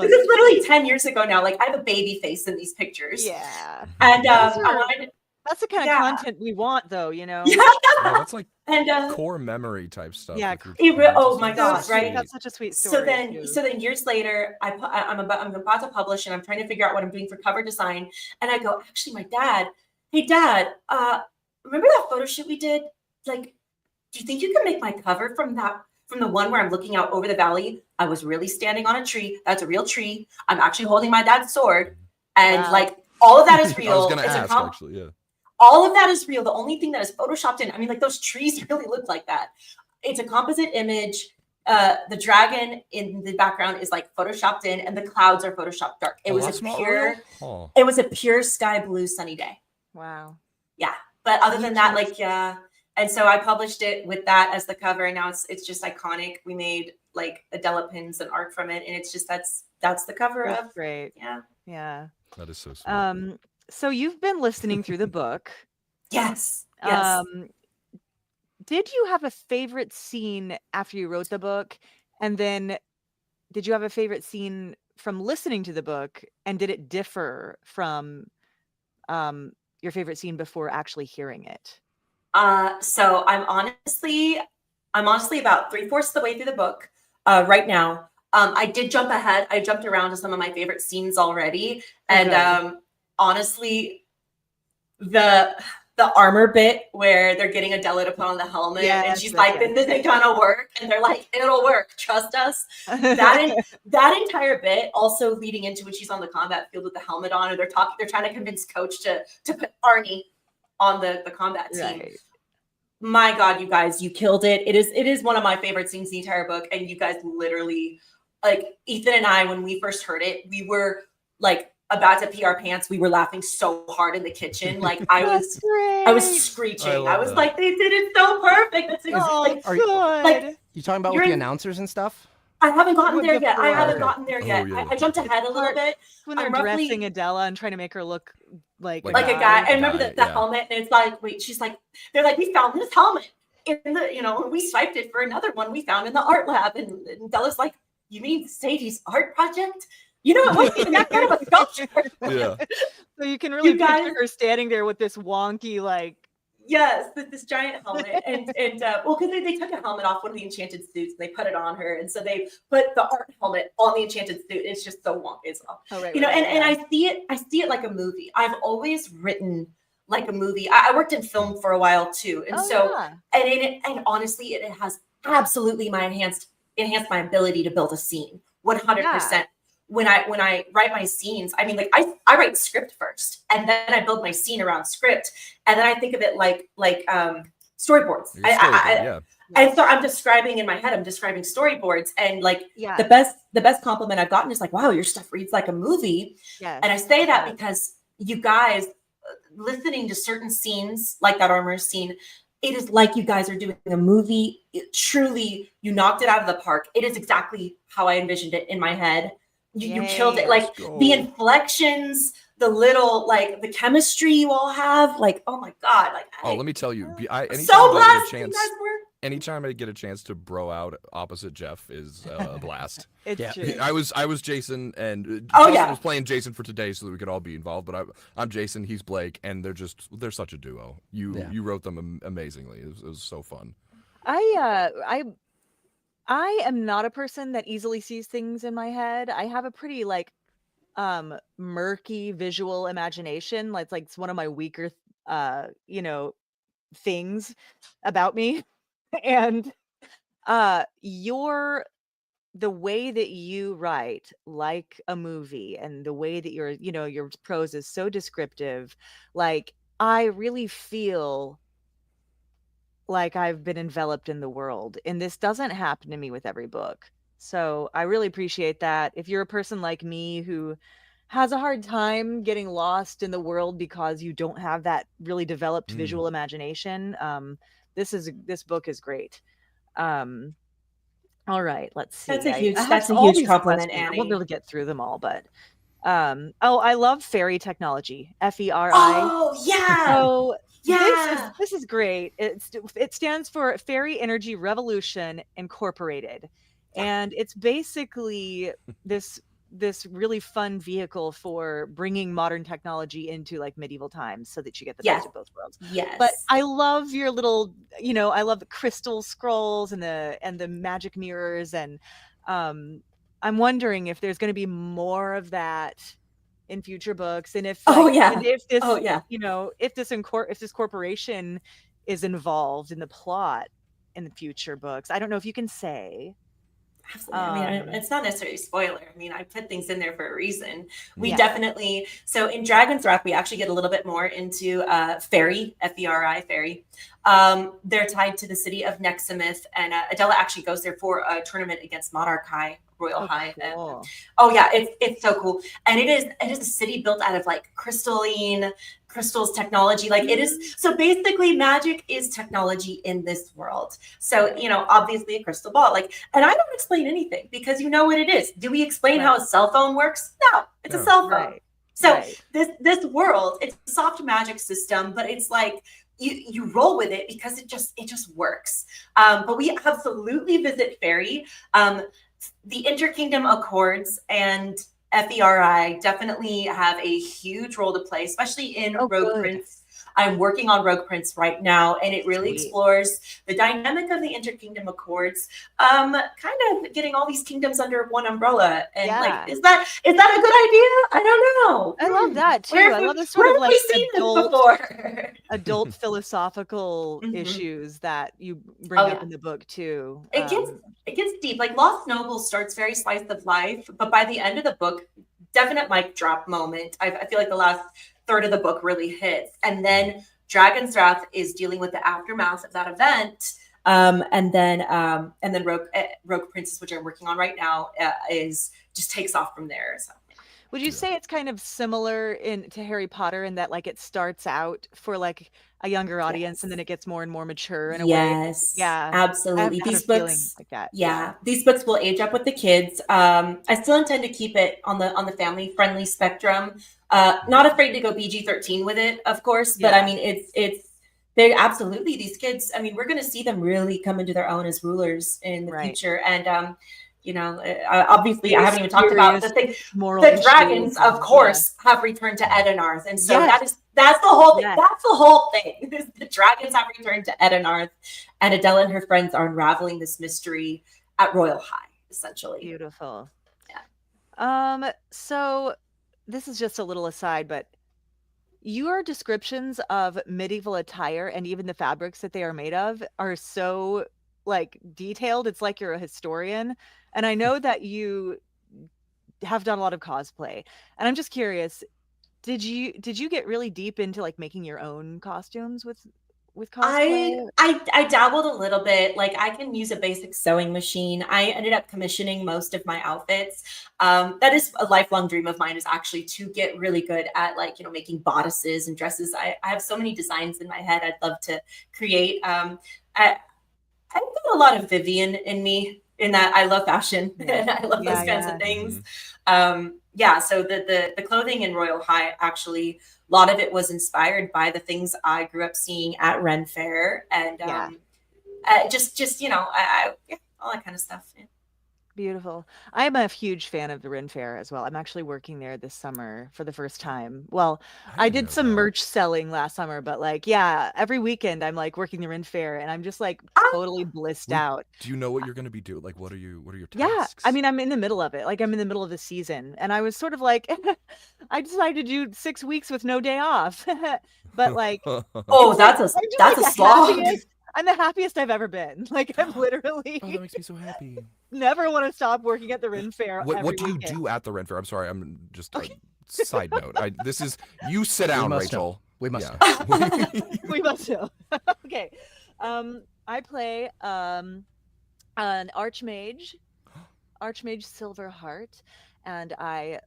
This is literally 10 years ago now. Like I have a baby face in these pictures. Yeah. And how That's the kind of content we want, though, you know? Yeah. Yeah, that's like And core memory type stuff. Yeah, if you're trying to oh my sort of gosh, see- right? That's such a sweet so story. then years later, I'm about to publish, and I'm trying to figure out what I'm doing for cover design. And I go, actually, my dad, hey dad, remember that photo shoot we did? Like, do you think you can make my cover from the one where I'm looking out over the valley? I was really standing on a tree. That's a real tree. I'm actually holding my dad's sword, and Wow. like all of that is real. I was gonna It's a ask actually, yeah. all of that is real. The only thing that is photoshopped in, I mean, like those trees really look like that. It's a composite image. The dragon in the background is like photoshopped in, and the clouds are photoshopped dark. It was that's a not pure, real? Oh. it was a pure sky blue sunny day. Wow. Yeah, but other than that, like and so I published it with that as the cover, and now it's just iconic. We made like Adela pins and art from it, and it's just that's the cover That's of. great. Yeah. Yeah. That is so sweet. So you've been listening through the book. Yes. Did you have a favorite scene after you wrote the book? And then did you have a favorite scene from listening to the book? And did it differ from your favorite scene before actually hearing it? So I'm honestly about 3/4 of the way through the book right now. I did jump ahead. I jumped around to some of my favorite scenes already. And honestly, the armor bit where they're getting Adela to put on the helmet, and she's like, "This isn't gonna work," and they're like, "It'll work, trust us." That entire bit, also leading into when she's on the combat field with the helmet on, and they're trying to convince Coach to put Arnie on the combat team. Right. My God, you guys, you killed it. It is one of my favorite scenes in the entire book, and you guys literally, like Ethan and I, when we first heard it, we were like about to pee our pants. We were laughing so hard in the kitchen. Like I was screeching. I was like, they did it so perfect. It's like, You talking about with the announcers and stuff? I haven't gotten there yet. I haven't Okay. gotten there yet. yeah. I jumped ahead a little bit. When they're dressing Adela and trying to make her look like a guy. And remember the helmet, and it's like, wait, she's like, they're like, we found this helmet in the, we swiped it for another one we found in the art lab. And Della's like, you mean Sadie's art project? It wasn't even that kind of a sculpture. Yeah. So you can really picture her standing there with this wonky, like. Yes, this giant helmet. And well, because they took a helmet off one of the enchanted suits and they put it on her. And so they put the art helmet on the enchanted suit. It's just so wonky as well. Oh, right, and I see it like a movie. I've always written like a movie. I worked in film for a while too. And and honestly, it has absolutely enhanced my ability to build a scene 100%. Yeah. When I write my scenes, I mean, like I write script first, and then I build my scene around script, and then I think of it like storyboards. And so I'm describing in my head. I'm describing storyboards, and like the best compliment I've gotten is like, "Wow, your stuff reads like a movie." Yes. And I say that because you guys listening to certain scenes, like that armor scene, it is like you guys are doing a movie. Truly, you knocked it out of the park. It is exactly how I envisioned it in my head. You killed it. Like the inflections, the little, like the chemistry you all have, like, oh my God. Like, let me tell you, anytime I get a chance to bro out opposite Jeff is a blast. It's true. I was Jason, and Jason was playing Jason for today so that we could all be involved, but I'm Jason, he's Blake, and they're such a duo. You wrote them amazingly. It was so fun. I am not a person that easily sees things in my head. I have a pretty murky visual imagination. It's like it's one of my weaker things about me. And the way that you write like a movie, and the way that your prose is so descriptive, like I really feel like I've been enveloped in the world, and this doesn't happen to me with every book. So I really appreciate that. If you're a person like me who has a hard time getting lost in the world because you don't have that really developed visual imagination, this book is great. All right, let's see. That's a huge compliment, Annie. I won't be able to get through them all, but I love fairy technology. FERI. Oh yeah. So this is great. It stands for Fairy Energy Revolution Incorporated, and it's basically this this really fun vehicle for bringing modern technology into like medieval times so that you get the best of both worlds. Yes. But I love your little, I love the crystal scrolls and the magic mirrors, and I'm wondering if there's going to be more of that in future books, and if and if this if this corporation is involved in the plot in the future books. I don't know if you can say. Absolutely. I mean, it's not necessarily a spoiler. I mean, I put things in there for a reason. We definitely, so in Dragon's Wrath, we actually get a little bit more into faerie, F-E-R-I, faerie. They're tied to the city of Nexamith, and Adela actually goes there for a tournament against Monarch High, Royal High. Cool. It's so cool. And it is a city built out of like crystals technology. Like it is, so basically magic is technology in this world. So, obviously a crystal ball, and I don't explain anything because you know what it is. Do we explain how a cell phone works? No, it's a cell phone. Right. So this world, it's a soft magic system, but it's like, you roll with it because it just works. But we absolutely visit faerie. The Interkingdom Accords and FERI definitely have a huge role to play, especially in Rogue Prince. I'm working on Rogue Prince right now, and it really explores the dynamic of the Interkingdom Accords, kind of getting all these kingdoms under one umbrella. And is that a good idea? I don't know. I love that too. I love this sort of like adult philosophical issues that you bring up in the book too. It gets deep. Like Lost Noble starts very slice of life, but by the end of the book, definite mic drop moment. I feel like the last third of the book really hits, and then Dragon's Wrath is dealing with the aftermath of that event, and then Rogue Princess, which I'm working on right now, is just takes off from there. So. Would you say it's kind of similar to Harry Potter in that like it starts out for like a younger audience and then it gets more and more mature in a way? Yes. Yeah. Absolutely. These books like that. Yeah. These books will age up with the kids. I still intend to keep it on the family friendly spectrum. Not afraid to go PG-13 with it, of course, but I mean they absolutely, these kids, I mean, we're going to see them really come into their own as rulers in the future. And obviously, I haven't even talked about the thing. The dragons, of course, have returned to Edenarth, and so that's the whole thing. That's the whole thing. The dragons have returned to Edenarth, and Adela and her friends are unraveling this mystery at Royal High, essentially. Beautiful. Yeah. So this is just a little aside, but your descriptions of medieval attire and even the fabrics that they are made of are so like detailed. It's like you're a historian. And I know that you have done a lot of cosplay, and I'm just curious, did you get really deep into like making your own costumes with cosplay? I dabbled a little bit. Like I can use a basic sewing machine. I ended up commissioning most of my outfits. That is a lifelong dream of mine, is actually to get really good at making bodices and dresses. I have so many designs in my head I'd love to create. I've got a lot of Vivian in me, in that I love fashion and I love those kinds of things. So the clothing in Royal High, actually, a lot of it was inspired by the things I grew up seeing at Ren Fair, and just all that kind of stuff. Yeah. Beautiful. I'm a huge fan of the Ren Fair as well. I'm actually working there this summer for the first time. Well, I did some merch selling last summer, but every weekend I'm like working the Ren Fair, and I'm just like totally blissed out. Do you know what you're going to be doing? Like, what are your tasks? Yeah, I mean, I'm in the middle of it. Like, I'm in the middle of the season, and I was sort of like, I decided to do 6 weeks with no day off. But like, that's a slog. I'm the happiest I've ever been. Like, I'm literally. Oh, that makes me so happy. Never want to stop working at the Ren Fair. What do you do at the Ren Fair? I'm sorry, I'm just side note. You sit down, Rachel. We must know. We must know. Okay. I play an Archmage Silverheart, and I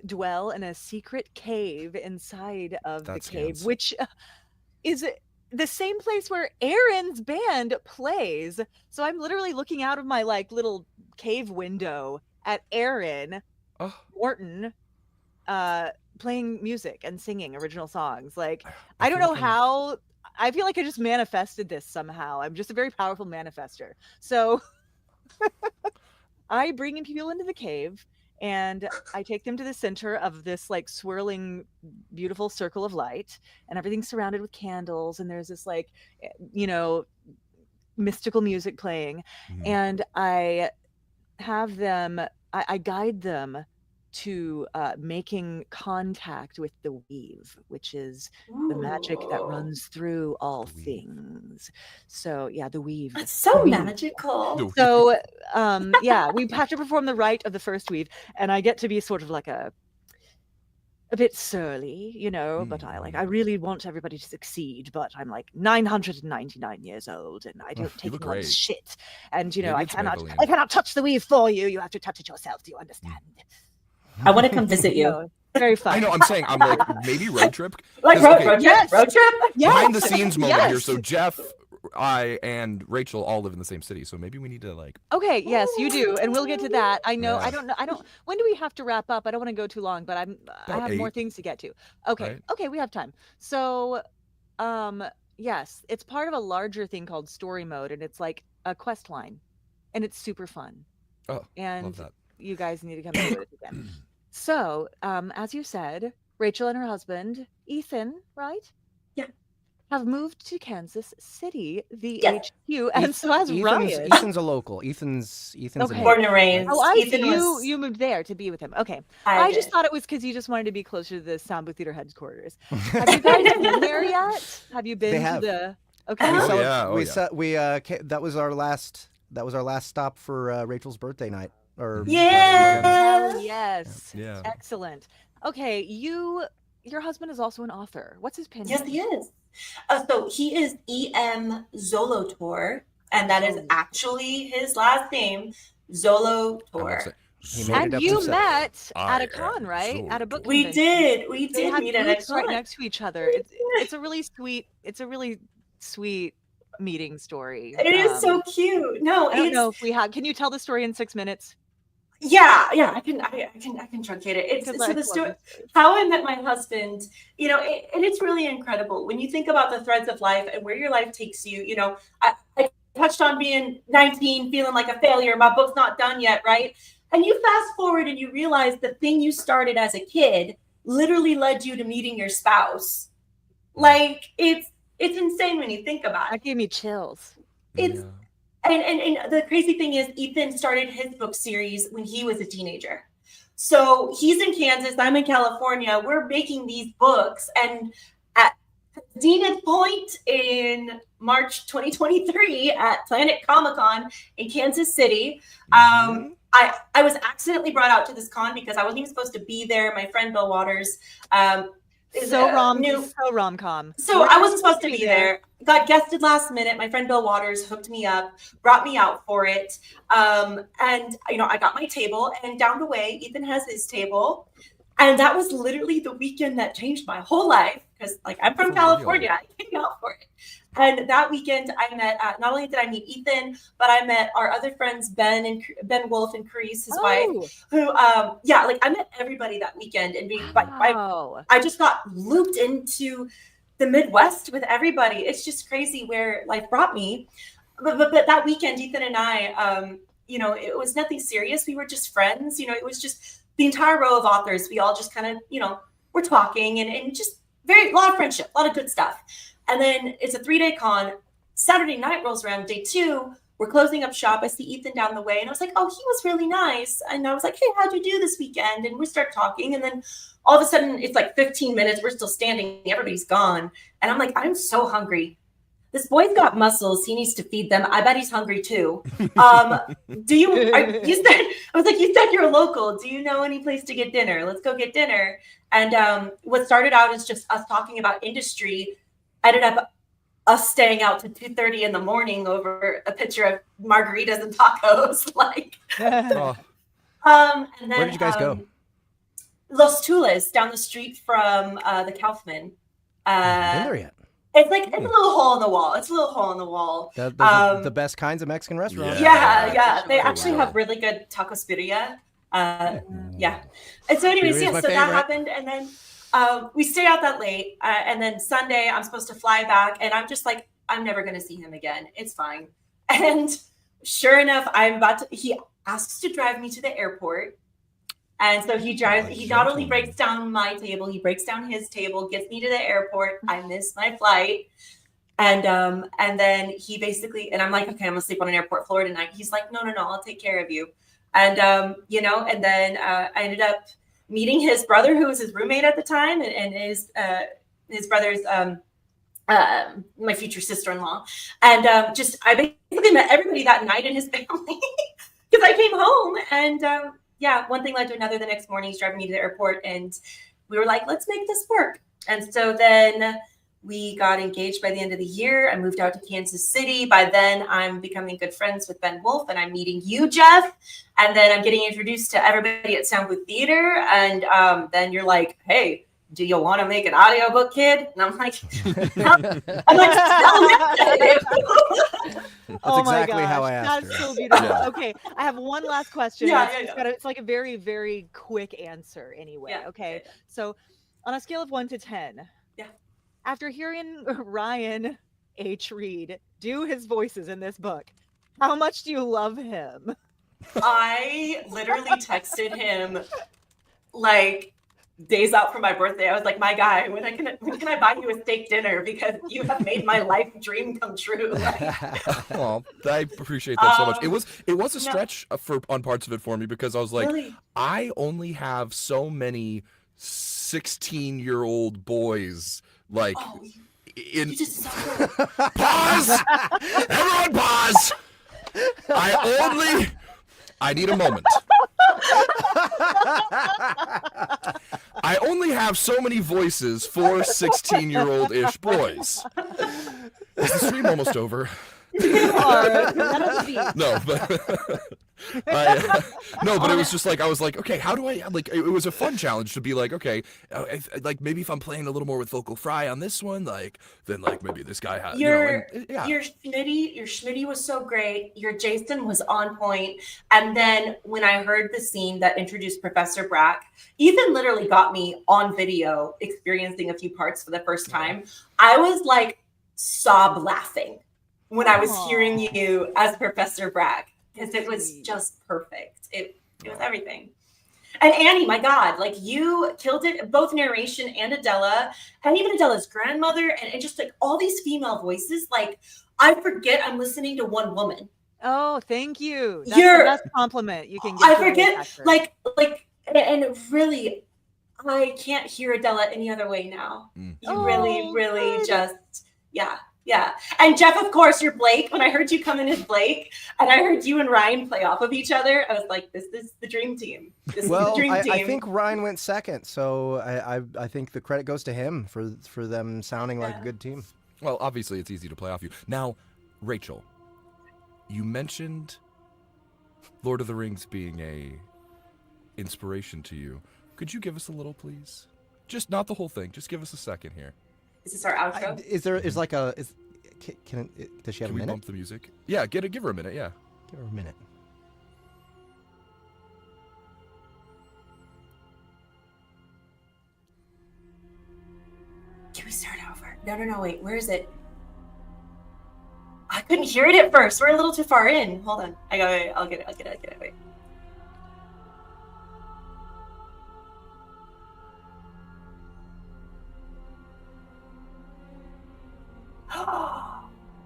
dwell in a secret cave inside of the cave, which is the same place where Aaron's band plays. So I'm literally looking out of my little cave window at Aaron Morton playing music and singing original songs. Like, I don't know how. I feel like I just manifested this somehow. I'm just a very powerful manifester. So I bring in people into the cave, and I take them to the center of this like swirling, beautiful circle of light, and everything's surrounded with candles, and there's this like, mystical music playing, and I have them, I guide them to making contact with the weave, which is the magic that runs through all things. So yeah, the weave. That's so magical. So yeah, we have to perform the rite of the first weave, and I get to be sort of like a bit surly, but I really want everybody to succeed, but I'm like 999 years old and I don't take anyone's shit. And I cannot touch the weave for you. You have to touch it yourself. Do you understand? I want to come visit you. Very fun. I know. I'm saying, I'm like, maybe road trip. Like road trip? Yes. Road trip? Yes. Behind the scenes moment Yes. here. So Jeff, I, and Rachel all live in the same city. So maybe we need to like. Okay. Yes, you do, and we'll get to that. I know. Yeah. I don't know. When do we have to wrap up? I don't want to go too long, but I have more 8. things to get to. Okay. Right. Okay, we have time. So, yes, it's part of a larger thing called story mode, and it's like a quest line, and it's super fun. Oh, and love that. you guys need to come do it again. So, as you said, Rachel and her husband, Ethan, right? Yeah. Have moved to Kansas City, the Yeah. HQ, and so has Ryan. Ethan's a local. Ethan's Okay. a Born and raised. Oh, I Ethan see. was- You moved there to be with him. Okay. I I just did. thought it was because you just wanted to be closer to the Soundbooth Theater headquarters. Have you guys been there yet? Have you been They to have. the? Okay. That was our last stop for Rachel's birthday night. Yeah. Hell yes. Yeah. Excellent. Okay, your husband is also an author. What's his pen Yes, name? he is. So he is E.M. Zolotor, and that is actually his last name, I love Zolotor. it. He made it And up you himself. met I at a con, am right? At a book We convention. did. We They did had meet at a booths right con. next to each other. It's a really sweet meeting story. It is so cute. No, I don't it's know if we have. Can you tell the story in 6 minutes? yeah. I can truncate it. It's Because so I the love story. this story. How I met my husband, and it's really incredible when you think about the threads of life and where your life takes you. I touched on being 19, feeling like a failure. My book's not done yet, right? And you fast forward and you realize the thing you started as a kid literally led you to meeting your spouse. Like it's insane when you think about it. That gave me chills. It's Yeah. and the crazy thing is Ethan started his book series when he was a teenager. So he's in Kansas, I'm in California. We're making these books, and at zenith point in March 2023 at Planet Comic-Con in Kansas City, I was accidentally brought out to this con because I wasn't even supposed to be there. My friend Bill Waters is So a rom-com. So I wasn't supposed to be there. Got guested last minute. My friend Bill Waters hooked me up, brought me out for it. And I got my table, and down the way, Ethan has his table. And that was literally the weekend that changed my whole life because, I'm from For California. real. I came out for it. And that weekend, I met, not only did I meet Ethan, but I met our other friends, Ben Wolf and Carice, his wife, who, I met everybody that weekend. And Wow. I just got looped into the Midwest with everybody. It's just crazy where life brought me. But that weekend, Ethan and I, it was nothing serious. We were just friends. It was just the entire row of authors. We all just kind of, we're talking and just a lot of friendship, a lot of good stuff. And then it's a 3-day con. Saturday night rolls around, day 2. We're closing up shop. I see Ethan down the way, and I was like, oh, he was really nice. And I was like, hey, how'd you do this weekend? And we start talking, and then all of a sudden, it's like 15 minutes. We're still standing. Everybody's gone. And I'm like, I'm so hungry. This boy's got muscles. He needs to feed them. I bet he's hungry too. You said you're local. Do you know any place to get dinner? Let's go get dinner. And what started out as just us talking about industry ended up us staying out to 2:30 in the morning over a picture of margaritas and tacos. Oh, And then, Where did you guys go? Los Tules, down the street from the Kaufman. Been there yet? It's a little hole in the wall. It's a little hole in the wall. Those are the best kinds of Mexican restaurants. Yeah. They sure. actually have really good tacos birria. Yeah. And so anyways, Birria is my so that favorite. happened. And then we stay out that late. And then Sunday, I'm supposed to fly back. And I'm just like, I'm never going to see him again. It's fine. And sure enough, he asks to drive me to the airport. And so he drives, he not only breaks down my table, he breaks down his table, gets me to the airport. I miss my flight. And then he basically, and I'm like, okay, I'm gonna sleep on an airport floor tonight. He's like, no, I'll take care of you. And, and then I ended up meeting his brother, who was his roommate at the time, and his brother's, my future sister-in-law. And I basically met everybody that night in his family because I came home and, one thing led to another. The next morning, he's driving me to the airport, and we were like, let's make this work. And so then we got engaged by the end of the year. I moved out to Kansas City. By then, I'm becoming good friends with Ben Wolf, and I'm meeting you, Jeff. And then I'm getting introduced to everybody at Soundbooth Theater. And then you're like, hey, do you want to make an audiobook, kid? And I'm like, I'm like, That's exactly how I asked her. That's so beautiful. Yeah. Okay, I have one last question. It's like a very, very quick answer anyway. Yeah. Okay, so on a scale of 1 to 10, after hearing Ryan H. Reed do his voices in this book, how much do you love him? I literally texted him like days out from my birthday. I was like, my guy, when can I buy you a steak dinner? Because you have made my life dream come true. Well, I appreciate that so much. It was a stretch on parts of it for me, because I was like, really? I only have so many 16-year-old boys. Like, you just pause! Everyone pause! I need a moment. I only have so many voices for 16-year-old-ish boys. Is the stream almost over? No, but it was just like, I was like, okay, how do I, like, it was a fun challenge to be like, okay, like maybe if I'm playing a little more with vocal fry on this one, like, then like maybe this guy has, your Schmitty was so great. Your Jason was on point. And then when I heard the scene that introduced Professor Brack, Ethan literally got me on video experiencing a few parts for the first time. I was like sob laughing when I was hearing you as Professor Brack, because it was just perfect. It was everything. And Annie, my God, like you killed it, both narration and Adela, and even Adela's grandmother, and just like all these female voices. Like I forget I'm listening to one woman. Oh, thank you. That's the best compliment you can get. I forget, and really, I can't hear Adela any other way now. You really just, yeah. And Jeff, of course, you're Blake. When I heard you come in as Blake, and I heard you and Ryan play off of each other, I was like, this is the dream team. This is the dream team. I think Ryan went second, so I think the credit goes to him for them sounding like a good team. Well, obviously, it's easy to play off you. Now, Rachel, you mentioned Lord of the Rings being a inspiration to you. Could you give us a little, please? Just not the whole thing. Just give us a second here. Is this our outro? Does she have a minute? Can we bump the music? Yeah, give her a minute, yeah. Give her a minute. Can we start over? No, wait, where is it? I couldn't hear it at first. We're a little too far in. Hold on. I'll get it. Wait.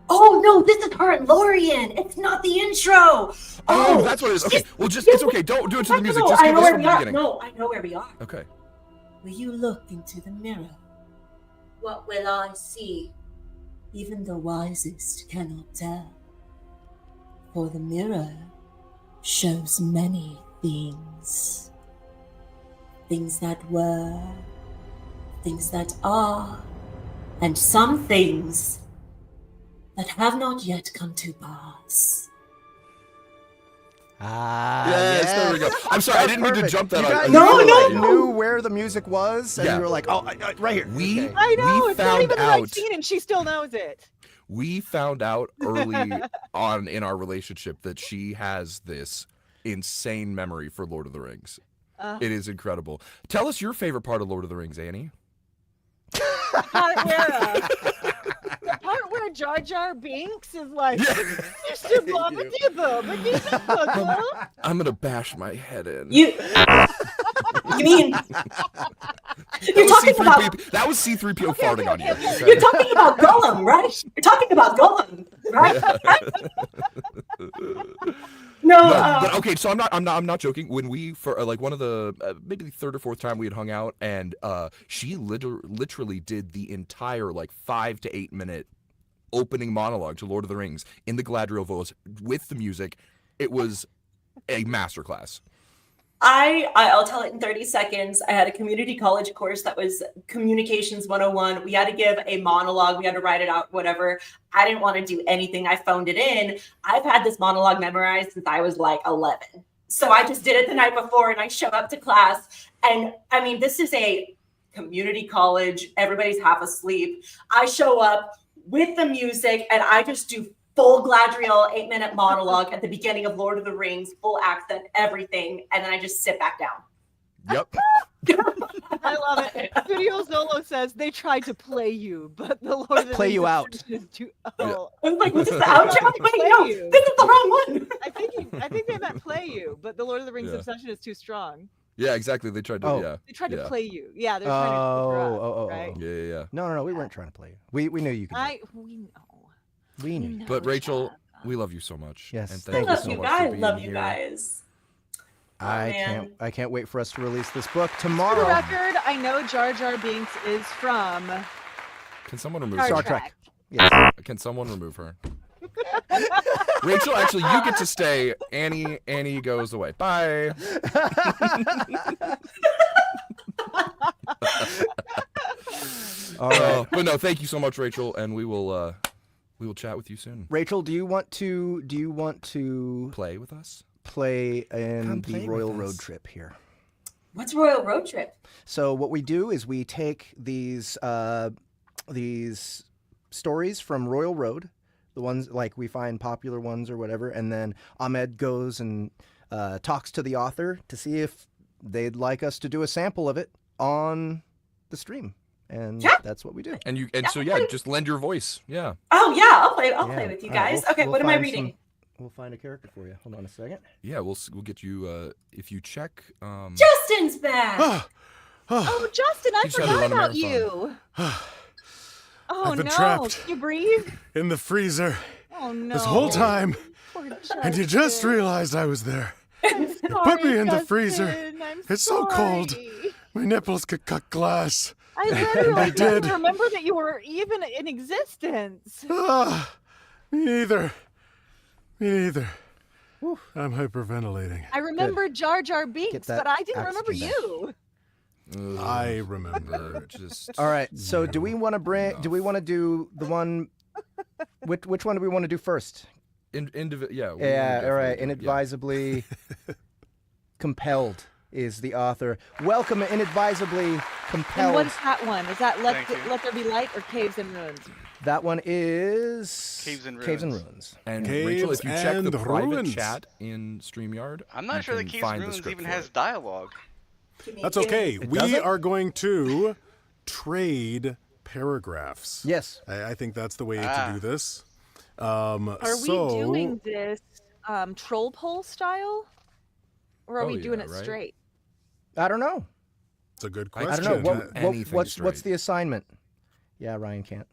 Oh no, this is her and Lorian. It's not the intro. Oh, that's what it is. Okay, well, it's okay. Don't do it to the music. Just give us from the beginning. No, I know where we are. Okay. Will you look into the mirror? What will I see? Even the wisest cannot tell. For the mirror shows many things. Things that were, things that are, and some things that have not yet come to pass. Yes, there we go. I'm sorry, I didn't mean to jump that on. You knew where the music was, and you were like, right here. I know, it's not even the right scene, and she still knows it. We found out early on in our relationship that she has this insane memory for Lord of the Rings. It is incredible. Tell us your favorite part of Lord of the Rings, Annie. The part where our Jar Jar Binks is like, I'm gonna bash my head in. You mean you're talking about? That was C-3PO farting on you. Okay? You're talking about Gollum, right? You're talking about Gollum, right? No, but okay, so I'm not joking. When we for like one of the maybe the third or fourth time we had hung out, and she literally did the entire like 5 to 8 minute opening monologue to Lord of the Rings in the Galadriel voice with the music. It was a masterclass. I'll tell it in 30 seconds. I had a community college course that was Communications 101. We had to give a monologue. We had to write it out, whatever. I didn't want to do anything. I phoned it in. I've had this monologue memorized since I was like 11. So I just did it the night before and I show up to class. And I mean, this is a community college. Everybody's half asleep. I show up with the music and I just do full Galadriel 8-minute monologue at the beginning of Lord of the Rings, full accent, everything, and then I just sit back down. Yep. I love it. Studio Zolo says they tried to play you, but the Lord of the Play Rings you out. is too. I was like, "What's the outro?" Wait, no, you. this is the wrong one. I think they meant play you, but the Lord of the Rings obsession is too strong. Yeah, exactly. They tried to. They tried to play you. Yeah, they're trying to. Right? Yeah. No, we weren't trying to play you. We knew you could. We know. We knew. But Rachel, we love you so much. Yes, and thank thank you you so so much. much I for being love you here. guys. I can't wait for us to release this book For tomorrow. the record, I know Jar Jar Binks is from Can someone remove Star her? Trek. Yes. Can someone remove her? Rachel, actually, you get to stay. Annie goes away. Bye. All right. But no, thank you so much, Rachel, and we will chat with you soon. Rachel, do you want to Play with us? play in Come the play Royal with Road us. Trip here? What's Royal Road Trip? So what we do is we take these stories from Royal Road, the ones like we find popular ones or whatever, and then Ahmed goes and talks to the author to see if they'd like us to do a sample of it on the stream, and that's what we do. And just lend your voice. Yeah. Oh yeah, I'll play with you All right, guys. we'll- Okay, we'll what am I find reading? We'll find a character for you. Hold on a second. Yeah, we'll get you if you check. Justin's back. Oh, Justin, I You just had to forgot run a about marathon. you. Oh I've been no! trapped. Can you breathe? In the freezer Oh no! this whole time, Poor and you just Justin. realized I was there. I'm put sorry, me in the Justin. freezer. I'm It's so cold. sorry. My nipples could cut glass. I literally did. didn't remember that you were even in existence. Me neither. I'm hyperventilating. I remember Jar Jar Binks, that but I didn't remember oxygen you. I remember. Just All right. So do we want to bring? Do we want to do the one? Which one do we want to do first? yeah. Yeah. All right. Inadvisably Compelled is the author. Welcome to Inadvisably Compelled. And what is that one? Is that Let Thank you. There Be Light or Caves and Ruins? That one is Caves and Ruins. And Caves Rachel, if you check the and private ruins. chat in StreamYard, I'm not you sure that can Caves find the Ruins script even for has it. dialogue. That's okay. It We doesn't? are going to trade paragraphs. Yes. I think that's the way Ah. to do this. Are we doing this troll poll style? Or are we doing it right? straight? I don't know. It's a good I question. don't know. Anything What's straight. the assignment? Yeah, Ryan can't.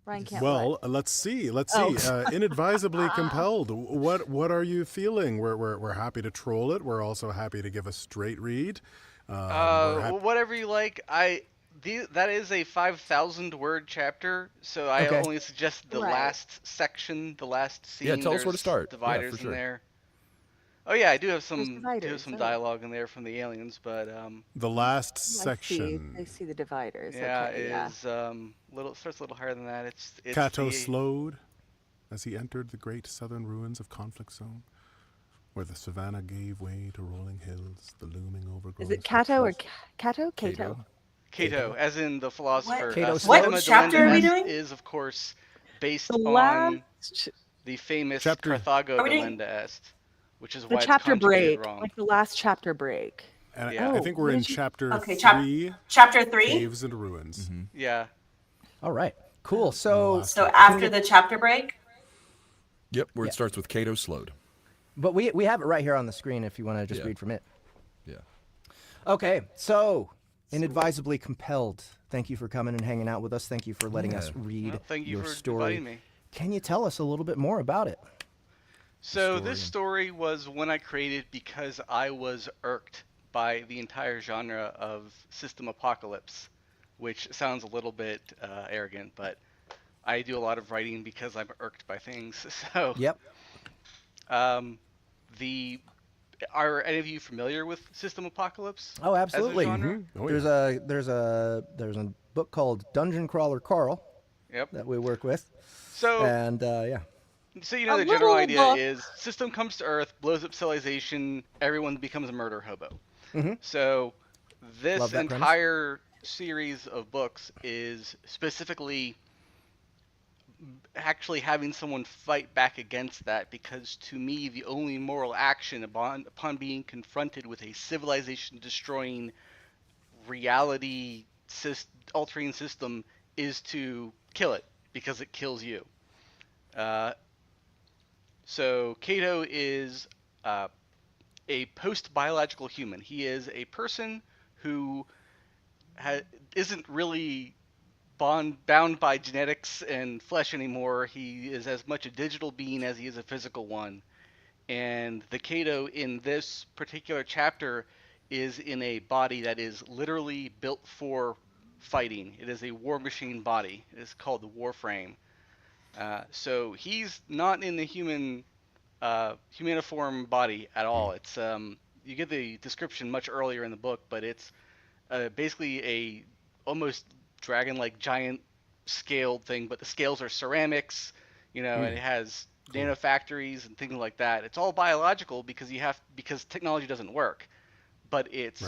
Ryan can't Well, what? let's see. Oh. Inadvisably compelled. What are you feeling? We're happy to troll it. We're also happy to give a straight read. Whatever you like. That is a 5,000 word chapter, so I Okay. only suggest the Right. last section, the last scene. Yeah, tell us where to There's start. Yeah, Dividers for sure. in there. Oh yeah, I do have There's some dividers, oh. dialogue in there from the aliens, but The last I section. see the dividers. yeah, okay, yeah. is starts a little higher than that. It's Cato the- slowed as he entered the great southern ruins of Conflict Zone, where the savannah gave way to rolling hills, the looming overgrowth. Is it Cato or Cato? Cato. Cato, as in the philosopher. Cato What Septima chapter are we Delenda doing? is, of course, based The on last, the famous Chapter- Carthago Are we doing- Delenda est, which is the why chapter it's conjugated break, wrong. like the last chapter break. And Yeah. I think we're what in did you- chapter Okay, 3, Chapter 3? Caves and Ruins. Yeah. All right. Cool. So, So after the chapter break? Yep, where it starts with Cato slowed. but we have it right here on the screen if you want to just read from it. Yeah. Okay, so inadvisably compelled. Thank you for coming and hanging out with us. Thank you for letting us read Thank you your for story. inviting me. Can you tell us a little bit more about it? So this story was one I created because I was irked by the entire genre of system apocalypse, which sounds a little bit arrogant, but I do a lot of writing because I'm irked by things. So, Yep. Are any of you familiar with system apocalypse? Oh, absolutely. As a genre? Oh, yeah. There's a book called Dungeon Crawler Carl Yep. that we work with, So, and yeah. So you know the general idea is system comes to Earth, blows up civilization, everyone becomes a murder hobo. Mhm. So this Love that entire series of books is specifically actually having someone fight back against that, because to me the only moral action upon being confronted with a civilization destroying reality altering system is to kill it, because it kills you. So Cato is a post-biological human. He is a person who isn't really bound by genetics and flesh anymore. He is as much a digital being as he is a physical one. And the Cato in this particular chapter is in a body that is literally built for fighting. It is a war machine body. It is called the Warframe. So he's not in the humaniform body at all. It's you get the description much earlier in the book, but it's basically a almost dragon-like giant scaled thing, but the scales are ceramics, and it has nanofactories and things like that. It's all biological because technology doesn't work, but it's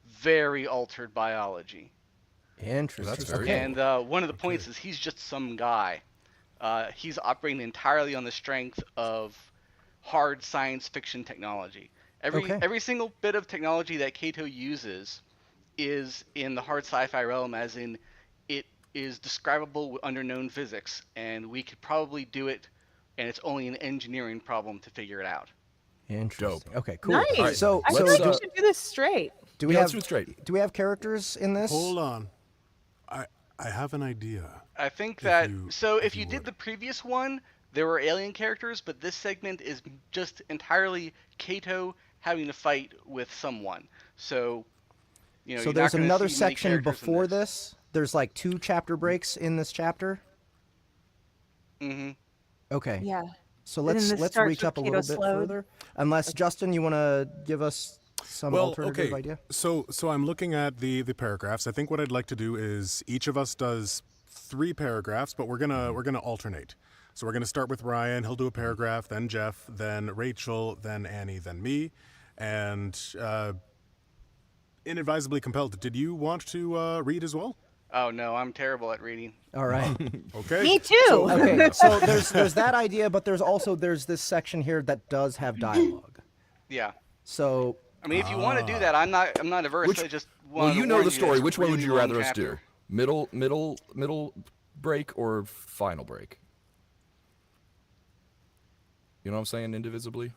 very altered biology. Interesting. That's very And one of the points is he's just some guy. He's operating entirely on the strength of hard science fiction technology. Every single bit of technology that Cato uses is in the hard sci-fi realm, as in it is describable under known physics, and we could probably do it, and it's only an engineering problem to figure it out. Interesting. Okay, cool. Nice. All right, so I feel like we should do this straight. do we Yeah, have let's do it straight. do we have characters in this? Hold on. I have an idea. I think that if you did would. the previous one, there were alien characters, but this segment is just entirely Cato having to fight with someone. So, so there's another section before this. There's like 2 chapter breaks in this chapter. Mm-hmm. Okay. Yeah. So And then let's this starts reach with up a little Cato bit slowed. further. Unless Justin, you want to give us some alternative idea? So I'm looking at the paragraphs. I think what I'd like to do is each of us does 3 paragraphs, but we're gonna alternate. So we're gonna start with Ryan. He'll do a paragraph, then Jeff, then Rachel, then Annie, then me, and Inadvisably Compelled. Did you want to read as well? Oh no, I'm terrible at reading. All right. Okay. Me too. Okay. So there's that idea, but there's this section here that does have dialogue. Yeah. So I mean, if you want to do that, I'm not averse. I just Well, wanted you to know warn the you story. that's Which one would really you long rather us chapter. do? Middle break or final break? You know what I'm saying? Indivisibly.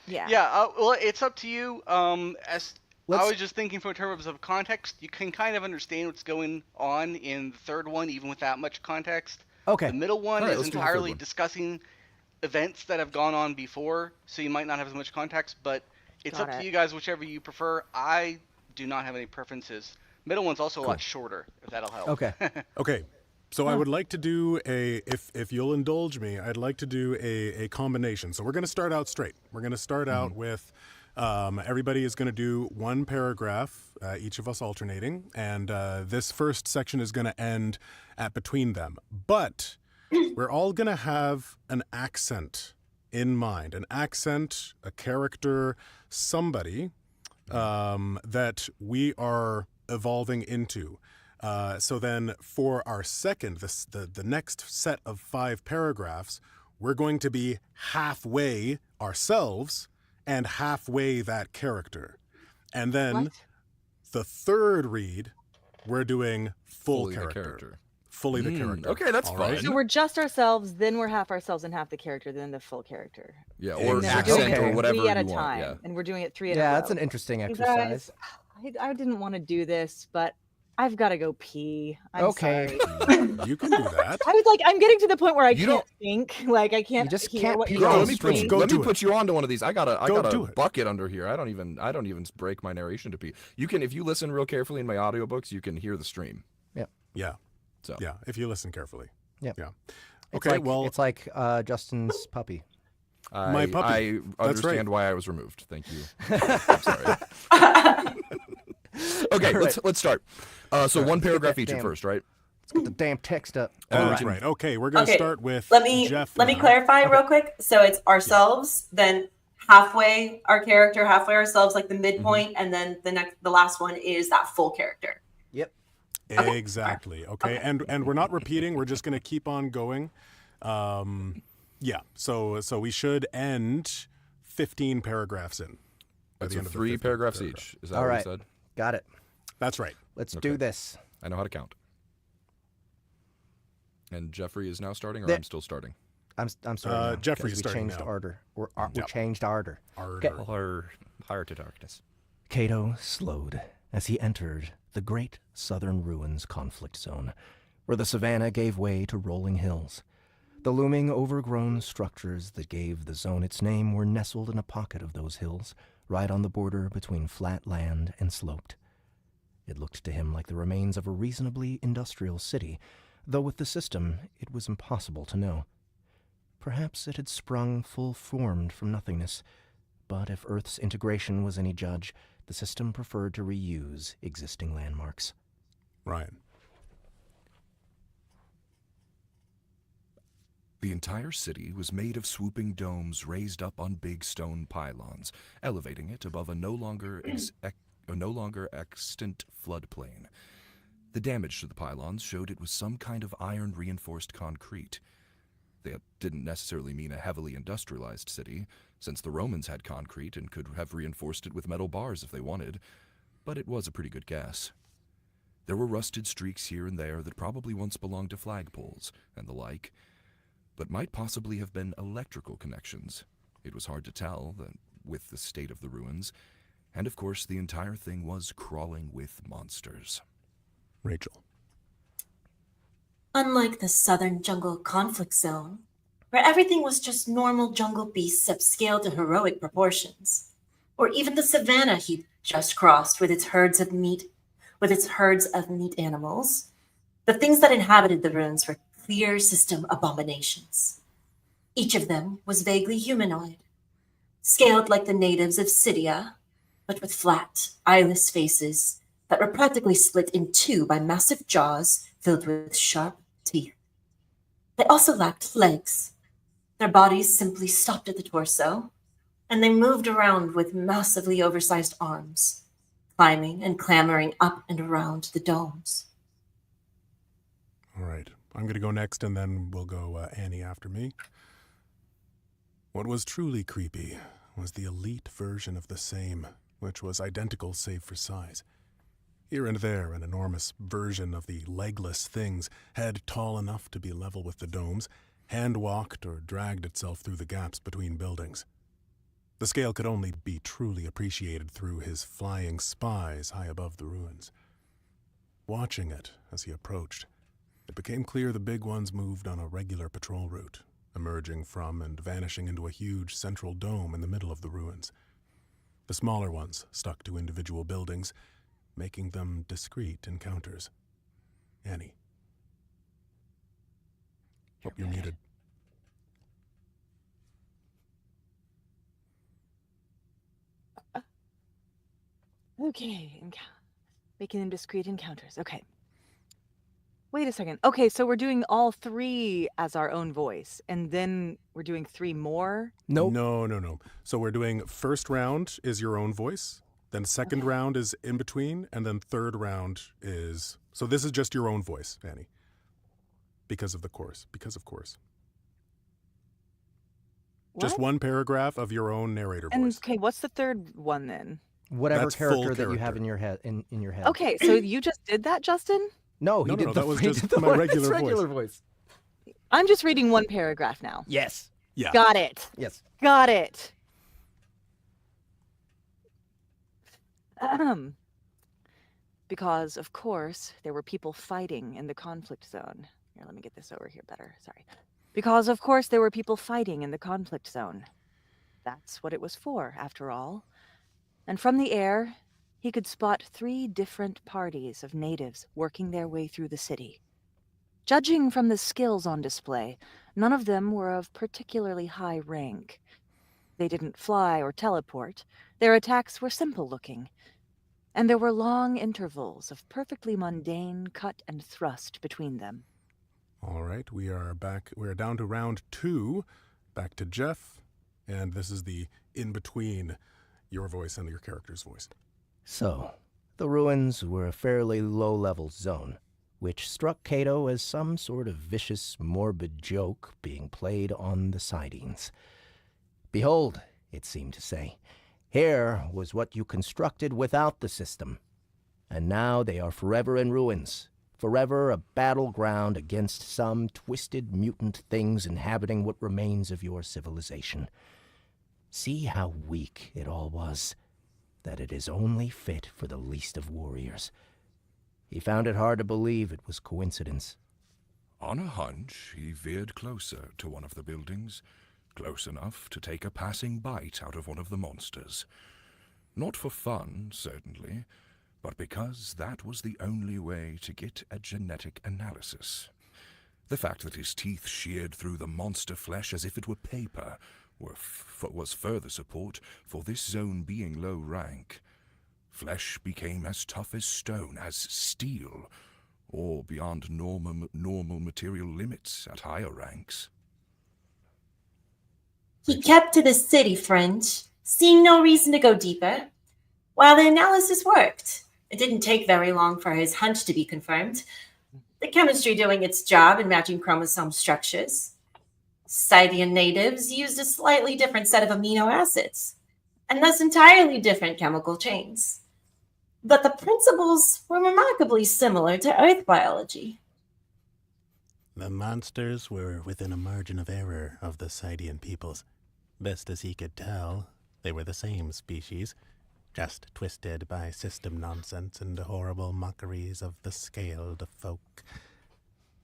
Yeah. Yeah. Well, it's up to you. I Let's- was just thinking from terms of context, you can kind of understand what's going on in the third one, even without much context. Okay. The middle one All right, is let's do the third entirely one. discussing events that have gone on before, so you might not have as much context, but it's Got up to it. you guys, whichever you prefer. I do not have any preferences. Middle one's also a lot shorter, if that'll help. Okay. Okay. So I would like to do if you'll indulge me, I'd like to do a combination. So we're going to start out straight. We're going to start out with everybody is going to do 1 paragraph, each of us alternating, and this first section is going to end at between them. But we're all going to have an accent in mind, an accent, a character, somebody that we are evolving into. So then for our second, the next set of 5 paragraphs, we're going to be halfway ourselves and halfway that character. And then What? the third read, we're doing full Fully the character. character. fully the character. Okay, that's All fun. right? So we're just ourselves, then we're half ourselves and half the character, then the full character. Yeah, And or then we're accent doing it or whatever three at you a want. time, Yeah. and we're doing it three in a Yeah, row. that's an interesting You exercise. guys, I didn't want to do this, but I've got to go pee. I'm Okay. sorry. You can do that. I was like, I'm getting to the point where I You can't think. Like I can't. You just hear can't what pee you're on Let the me put you. stream. Go Let me do put you onto one of these. I got Go a do it. bucket under here. I don't even break my narration to pee. You can, if you listen real carefully in my audiobooks, you can hear the stream. Yeah. So Yeah, if you listen carefully. Yeah. Yeah. It's Okay, like, well, it's like Justin's puppy. My puppy. I That's right. understand why I was removed. Thank you. I'm sorry. Okay, Right. let's start. So one paragraph each at damn- first, right? Let's get the damn text up. That's Alright. right. Okay, we're going to Okay, start with Let me Jeff. let me now. clarify Okay. real quick. So it's ourselves, then halfway our character, halfway ourselves, like the midpoint, and then the last one is that full character. Okay. Exactly. Okay. And we're not repeating. We're just going to keep on going. Yeah. So we should end 15 paragraphs in. By Right, the so end of the 3 15th paragraphs paragraph. each. Is that All what right. you said? Got it. That's right. Let's Okay. do this. I know how to count. And Jeffrey is now starting, or Yeah. I'm still starting? I'm starting. now, Jeffrey's 'cause we starting changed now. order. We Yep. changed order. Arder. Or higher to darkness. Cato slowed as he entered the great southern ruins conflict zone, where the savanna gave way to rolling hills. The looming, overgrown structures that gave the zone its name were nestled in a pocket of those hills, right on the border between flat land and sloped. It looked to him like the remains of a reasonably industrial city, though with the system it was impossible to know. Perhaps it had sprung full-formed from nothingness, but if Earth's integration was any judge, the system preferred to reuse existing landmarks. Ryan. The entire city was made of swooping domes raised up on big stone pylons, elevating it above a no longer extant floodplain. The damage to the pylons showed it was some kind of iron-reinforced concrete. That didn't necessarily mean a heavily industrialized city, since the Romans had concrete and could have reinforced it with metal bars if they wanted, but it was a pretty good guess. There were rusted streaks here and there that probably once belonged to flagpoles and the like, but might possibly have been electrical connections. It was hard to tell with the state of the ruins, and of course the entire thing was crawling with monsters. Rachel. Unlike the southern jungle conflict zone, where everything was just normal jungle beasts upscaled to heroic proportions, or even the savanna he'd just crossed with its herds of meat animals, the things that inhabited the ruins were clear system abominations. Each of them was vaguely humanoid, scaled like the natives of Scythia, but with flat, eyeless faces that were practically split in two by massive jaws filled with sharp teeth. They also lacked legs. Their bodies simply stopped at the torso, and they moved around with massively oversized arms, climbing and clambering up and around the domes. All right. I'm going to go next, and then we'll go Annie after me. What was truly creepy was the elite version of the same, which was identical save for size. Here and there, an enormous version of the legless things, head tall enough to be level with the domes, hand-walked or dragged itself through the gaps between buildings. The scale could only be truly appreciated through his flying spies high above the ruins. Watching it as he approached, it became clear the big ones moved on a regular patrol route, emerging from and vanishing into a huge central dome in the middle of the ruins. The smaller ones stuck to individual buildings, making them discreet encounters. Annie. Oh, you're muted. Okay, making them discrete encounters. Okay. Wait a second. Okay, so we're doing all 3 as our own voice, and then we're doing 3 more? Nope. No. So we're doing first round is your own voice, then second round is in between, and then third round is... So this is just your own voice, Annie. Because of course. Just What? one paragraph of your own narrator And voice. okay, what's the third one then? Whatever That's full character that you have character. in your head. In your head. Okay, so you just did that, Justin? No, he did the that was just the my one- regular his voice. regular voice. I'm just reading one paragraph now. Yes. Yeah. Got it. Yes. Got it. Because, of course, there were people fighting in the conflict zone. Here, let me get this over here better. Sorry. Because, of course, there were people fighting in the conflict zone. That's what it was for, after all. And from the air, he could spot 3 different parties of natives working their way through the city. Judging from the skills on display, none of them were of particularly high rank. They didn't fly or teleport. Their attacks were simple-looking. And there were long intervals of perfectly mundane cut and thrust between them. All right, we are back. We're down to round 2. Back to Jeff. And this is the in-between your voice and your character's voice. So, the ruins were a fairly low-level zone, which struck Cato as some sort of vicious, morbid joke being played on the sidings. Behold, it seemed to say, here was what you constructed without the system. And now they are forever in ruins, forever a battleground against some twisted mutant things inhabiting what remains of your civilization. See how weak it all was, that it is only fit for the least of warriors. He found it hard to believe it was coincidence. On a hunch, he veered closer to one of the buildings, close enough to take a passing bite out of one of the monsters. Not for fun, certainly, but because that was the only way to get a genetic analysis. The fact that his teeth sheared through the monster flesh as if it were paper was further support for this zone being low rank. Flesh became as tough as stone, as steel, or beyond normal material limits at higher ranks. He kept to the city fringe, seeing no reason to go deeper. While the analysis worked, it didn't take very long for his hunch to be confirmed. The chemistry doing its job in matching chromosome structures. Scythian natives used a slightly different set of amino acids, and thus entirely different chemical chains. But the principles were remarkably similar to Earth biology. The monsters were within a margin of error of the Scythian peoples. Best as he could tell, they were the same species, just twisted by system nonsense and horrible mockeries of the scaled folk.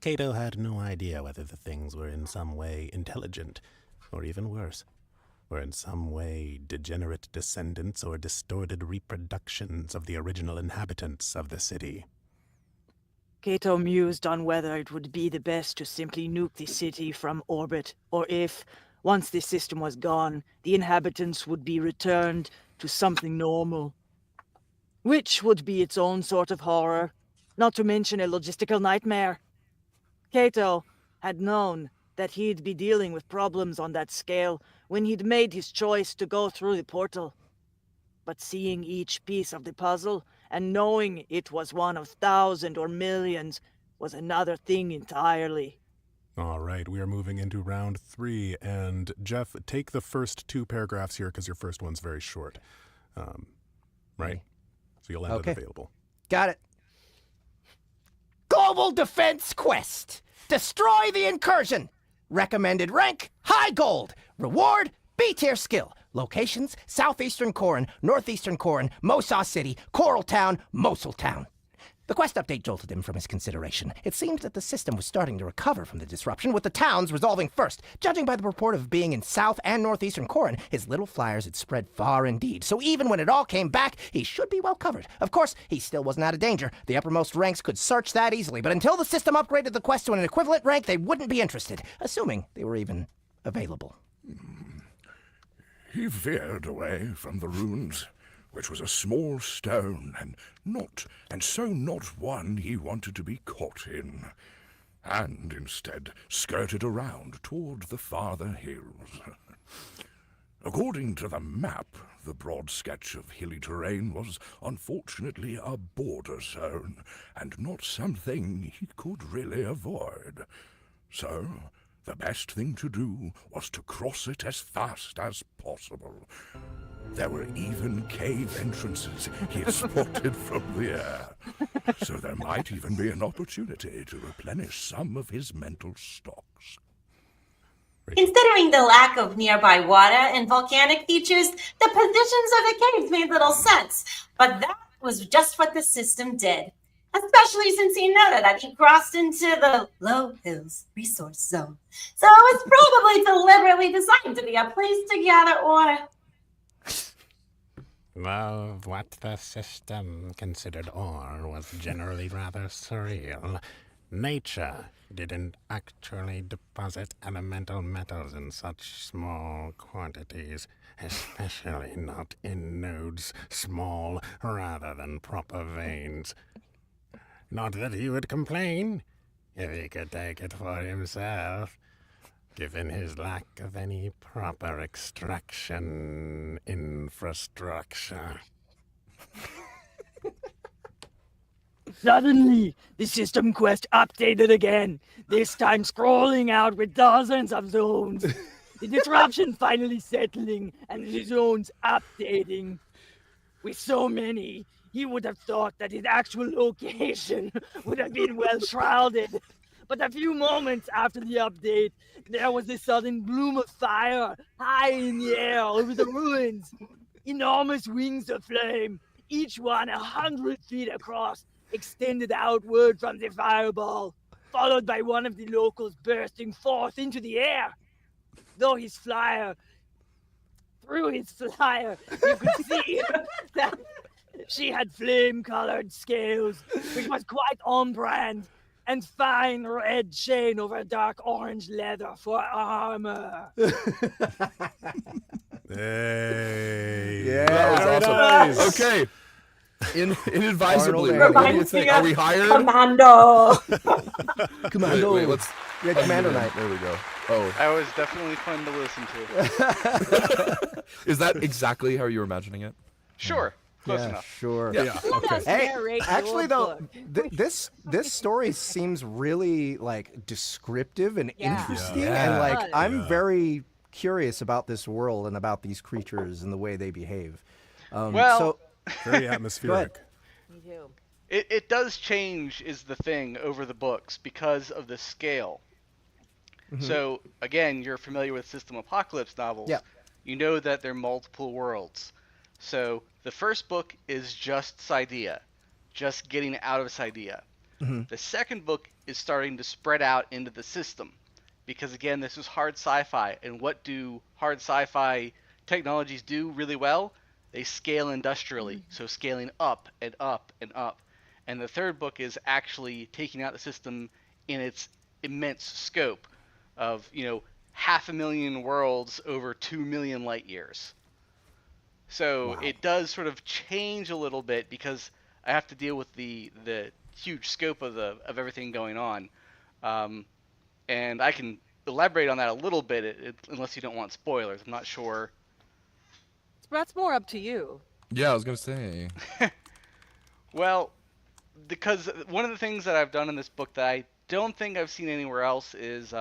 Cato had no idea whether the things were in some way intelligent, or even worse, were in some way degenerate descendants or distorted reproductions of the original inhabitants of the city. Cato mused on whether it would be the best to simply nuke the city from orbit, or if, once the system was gone, the inhabitants would be returned to something normal. Which would be its own sort of horror, not to mention a logistical nightmare. Cato had known that he'd be dealing with problems on that scale when he'd made his choice to go through the portal. But seeing each piece of the puzzle and knowing it was one of thousands or millions was another thing entirely. All right, we are moving into round 3. And Jeff, take the first 2 paragraphs here because your first one's very short. Right? So you'll have it available. Got it. Global Defense Quest. Destroy the incursion. Recommended rank, high gold. Reward, B-tier skill. Locations, Southeastern Corin, Northeastern Corin, Mosaw City, Coral Town, Mosul Town. The quest update jolted him from his consideration. It seemed that the system was starting to recover from the disruption, with the towns resolving first. Judging by the report of being in South and Northeastern Corin, his little flyers had spread far indeed. So even when it all came back, he should be well covered. Of course, he still wasn't out of danger. The uppermost ranks could search that easily, but until the system upgraded the quest to an equivalent rank, they wouldn't be interested, assuming they were even available. He veered away from the ruins, which was a small stone, and so not one he wanted to be caught in, and instead skirted around toward the farther hills. According to the map, the broad sketch of hilly terrain was unfortunately a border zone, and not something he could really avoid. So the best thing to do was to cross it as fast as possible. There were even cave entrances he had spotted from the air. So there might even be an opportunity to replenish some of his mental stocks. Considering the lack of nearby water and volcanic features, the positions of the caves made little sense. But that was just what the system did. Especially since he noted that he crossed into the Low Hills Resource Zone. So it was probably deliberately designed to be a place to gather water. Well, what the system considered ore was generally rather surreal. Nature didn't actually deposit elemental metals in such small quantities, especially not in nodes small rather than proper veins. Not that he would complain, if he could take it for himself, given his lack of any proper extraction infrastructure. Suddenly, the system quest updated again, this time scrolling out with dozens of zones. The disruption finally settling and the zones updating. With so many, he would have thought that his actual location would have been well shrouded. But a few moments after the update, there was a sudden bloom of fire high in the air over the ruins. Enormous wings of flame, each one 100 feet across, extended outward from the fireball, followed by one of the locals bursting forth into the air. Through his flyer, you could see that she had flame-colored scales, which was quite on brand, and fine red chain over dark orange leather for armor. Hey. Yeah. That was Very awesome. nice. Okay. Inadvisably, Arnold what do you think? Are we hired? Commando. Commando. Wait, let's. Yeah, Commander Night. There we go. Oh, I was definitely fun to listen to. is that exactly how you were imagining it? Sure, close Yeah, enough. sure. Yeah, okay. Hey, narrate actually your though, book. this story seems really like descriptive and Yeah. interesting, Yeah. and like It does. I'm very curious about this world and about these creatures and the way they behave. Well- so Very atmospheric. Me too. It does change, is the thing, over the books because of the scale. So, again, you're familiar with System Apocalypse novels. Yeah. You know that there are multiple worlds. So, the first book is just Cydia, just getting out of Cydia. The second book is starting to spread out into the system. Because, again, this is hard sci-fi. And what do hard sci-fi technologies do really well? They scale industrially. So, scaling up and up and up. And the third book is actually taking out the system in its immense scope of, 500,000 worlds over 2 million light years. So it does sort of change a little bit because I have to deal with the huge scope of everything going on. And I can elaborate on that a little bit, unless you don't want spoilers. I'm not sure. That's more up to you. Yeah, I was gonna say. Well, because one of the things that I've done in this book that I don't think I've seen anywhere else is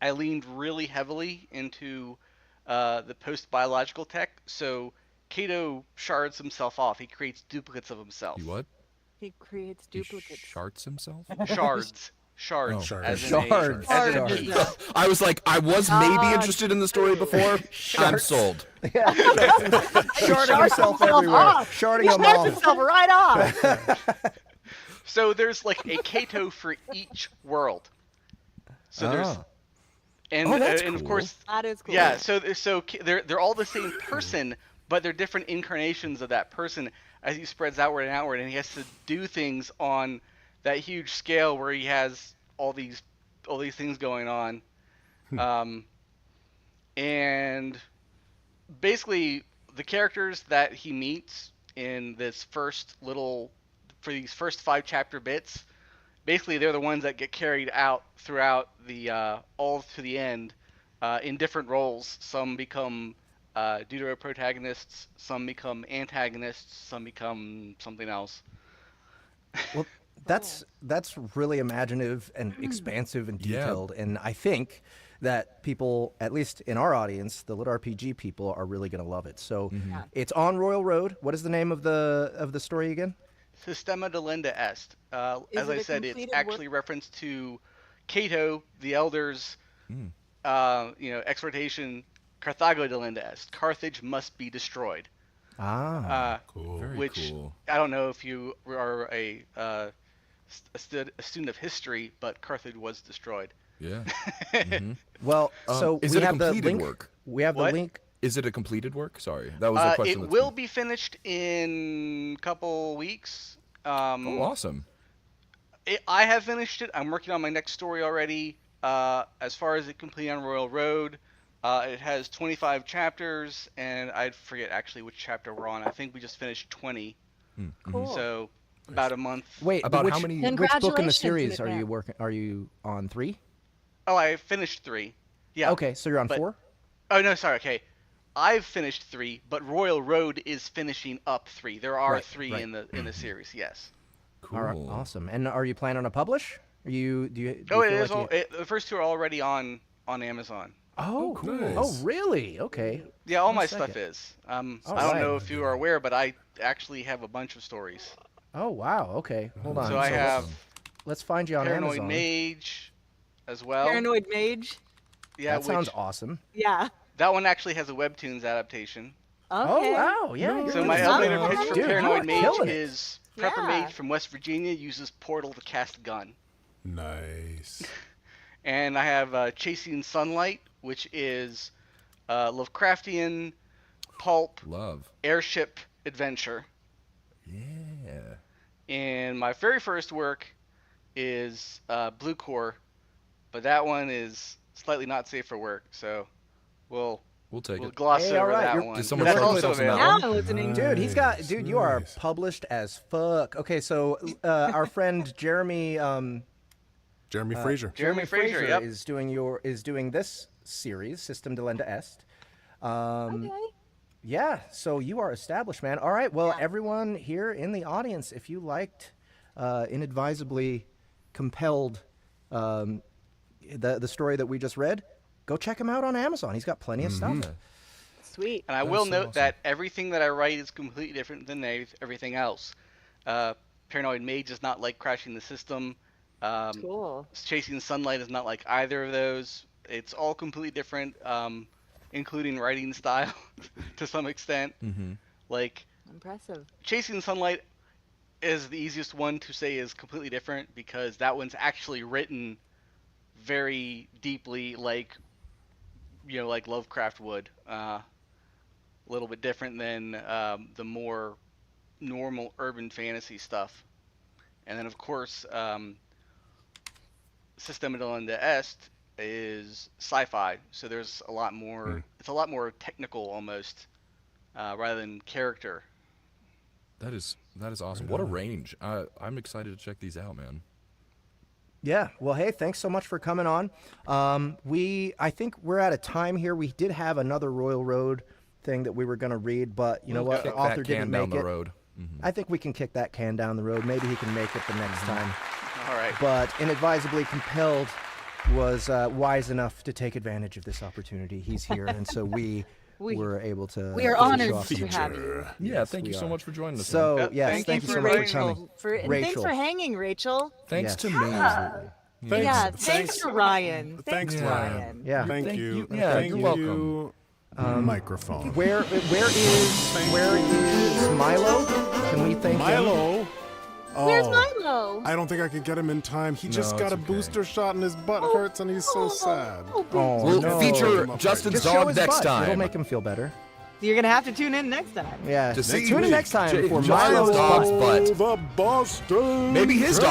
I leaned really heavily into the post-biological tech. So Cato shards himself off. He creates duplicates of himself. He what? He creates He duplicates. sharts himself? Shards. Shards. Oh. Shards. As in a- Shards. as in a Shards. piece. I was like, I was maybe interested in the story before. I'm sold. sharding himself everywhere, off. sharding He them shards all. himself right off. So there's like a Cato for each world. So there's Ah. and Oh, that's and of cool. course That is cool. yeah. So they're all the same person, but they're different incarnations of that person as he spreads outward and outward, and he has to do things on that huge scale where he has all these things going on. And basically the characters that he meets in this for these first 5 chapter bits, basically they're the ones that get carried out throughout the all to the end in different roles. Some become deutero-protagonists, some become antagonists, some become something else. Well, that's really imaginative and expansive and Yeah. detailed, and I think that people, at least in our audience, the LitRPG people, are really going to love it. So it's on Royal Road. What is the name of the story again? Systema delenda est. As it I a said, it's completed actually reference to Cato, the elders, exhortation, Carthago delenda est. Carthage must be destroyed. Cool. Very Which cool. I don't know if you are a student of history, but Carthage was destroyed. Yeah. Well, so is we it a have the completed link. work? We have the What? link. Is it a completed work? Sorry, that was the question. It will be finished in a couple weeks. Oh, awesome. I have finished it. I'm working on my next story already. As far as it complete on Royal Road, it has 25 chapters, and I forget actually which chapter we're on. I think we just finished 20. Cool. So about a month. Wait, About which, how many- Which book in the Congratulations in series are you advance. working? Are you on 3? Oh, I finished 3. Yeah. Okay, so you're on but- 4. Oh no, sorry. Okay, I've finished 3, but Royal Road is finishing up 3. There are Right, 3 right. in the series. Yes. Cool. All right, awesome. And are you planning to publish? Do you Oh, it feel is. like you- The first 2 are already on Amazon. Oh, cool. cool. Oh, really? Okay. Yeah, all One my second. stuff is. I don't right. know if you are aware, but I actually have a bunch of stories. Oh, wow. Okay. Hold on. So I have Let's find you on Paranoid Amazon. Mage as well. Paranoid Mage. Yeah, That sounds which- awesome. Yeah. That one actually has a webtoons adaptation. Okay. Oh, wow. Yeah. No. you're So really my good. elevator pitch for Dude, you Paranoid are Mage killing it. is Prepper Yeah. Mage from West Virginia uses Portal to cast gun. Nice. And I have Chasing Sunlight, which is Lovecraftian pulp Love. airship adventure. Yeah. And my very first work is Blue Core, but that one is slightly not safe for work, so we'll Take it. gloss Hey, all over right, that you're- one. Did someone That's try to also sell some available. Now album? I'm listening. Dude, you are Nice. published as fuck. Okay, so our friend Jeremy Jeremy Fraser. Jeremy Fraser, yep. is doing this series, System Delenda Est. Okay. Yeah, so you are established, man. All right, well, everyone here in the audience, if you liked Inadvisably Compelled, the story that we just read, go check him out on Amazon. He's got plenty of stuff. Sweet. And I will note that everything that I write is completely different than everything else. Paranoid Mage does not like crashing the system. Cool. Chasing Sunlight is not like either of those. It's all completely different, including writing style to some extent. Like, Impressive. Chasing Sunlight is the easiest one to say is completely different because that one's actually written very deeply like Lovecraft would. A little bit different than the more normal urban fantasy stuff. And then, of course, Systema delenda est is sci-fi, so there's a lot more. It's a lot more technical almost, rather than character. That is awesome. What a range. I'm excited to check these out, man. Yeah. Well, hey, thanks so much for coming on. I think we're out of time here. We did have another Royal Road thing that we were going to read, but you know what? The Kick author that can didn't down make the it. road. I think we can kick that can down the road. Maybe he can make it the next time. All right. But Inadvisably Compelled was wise enough to take advantage of this opportunity. He's here, and so we were able to. We are to honored show off to the have feature. you. Yeah, Yes, thank you we so are. much for joining us. So man. yes, Thank thank you you so for much for Rachel. coming. And Rachel. thanks for hanging, Rachel. Thanks Yes, to me. absolutely. Thanks. Yeah, thanks to Ryan. Thanks, Yeah. Ryan. Yeah. Thank you. Yeah, Thank you're you. welcome. Microphone. Where is Milo? Can we thank him? Milo. Where's Oh, Milo? I don't think I could get him in time. He just No, got a it's okay. booster shot and his butt hurts and he's so sad. Oh, We'll no. feature Just Justin's Just show dog his next butt. time. It'll make him feel better. You're gonna have to tune in next time. Yeah. To see Tune in me. next time for Justin's Milo's dog's butt. butt. The Boston. Maybe his dog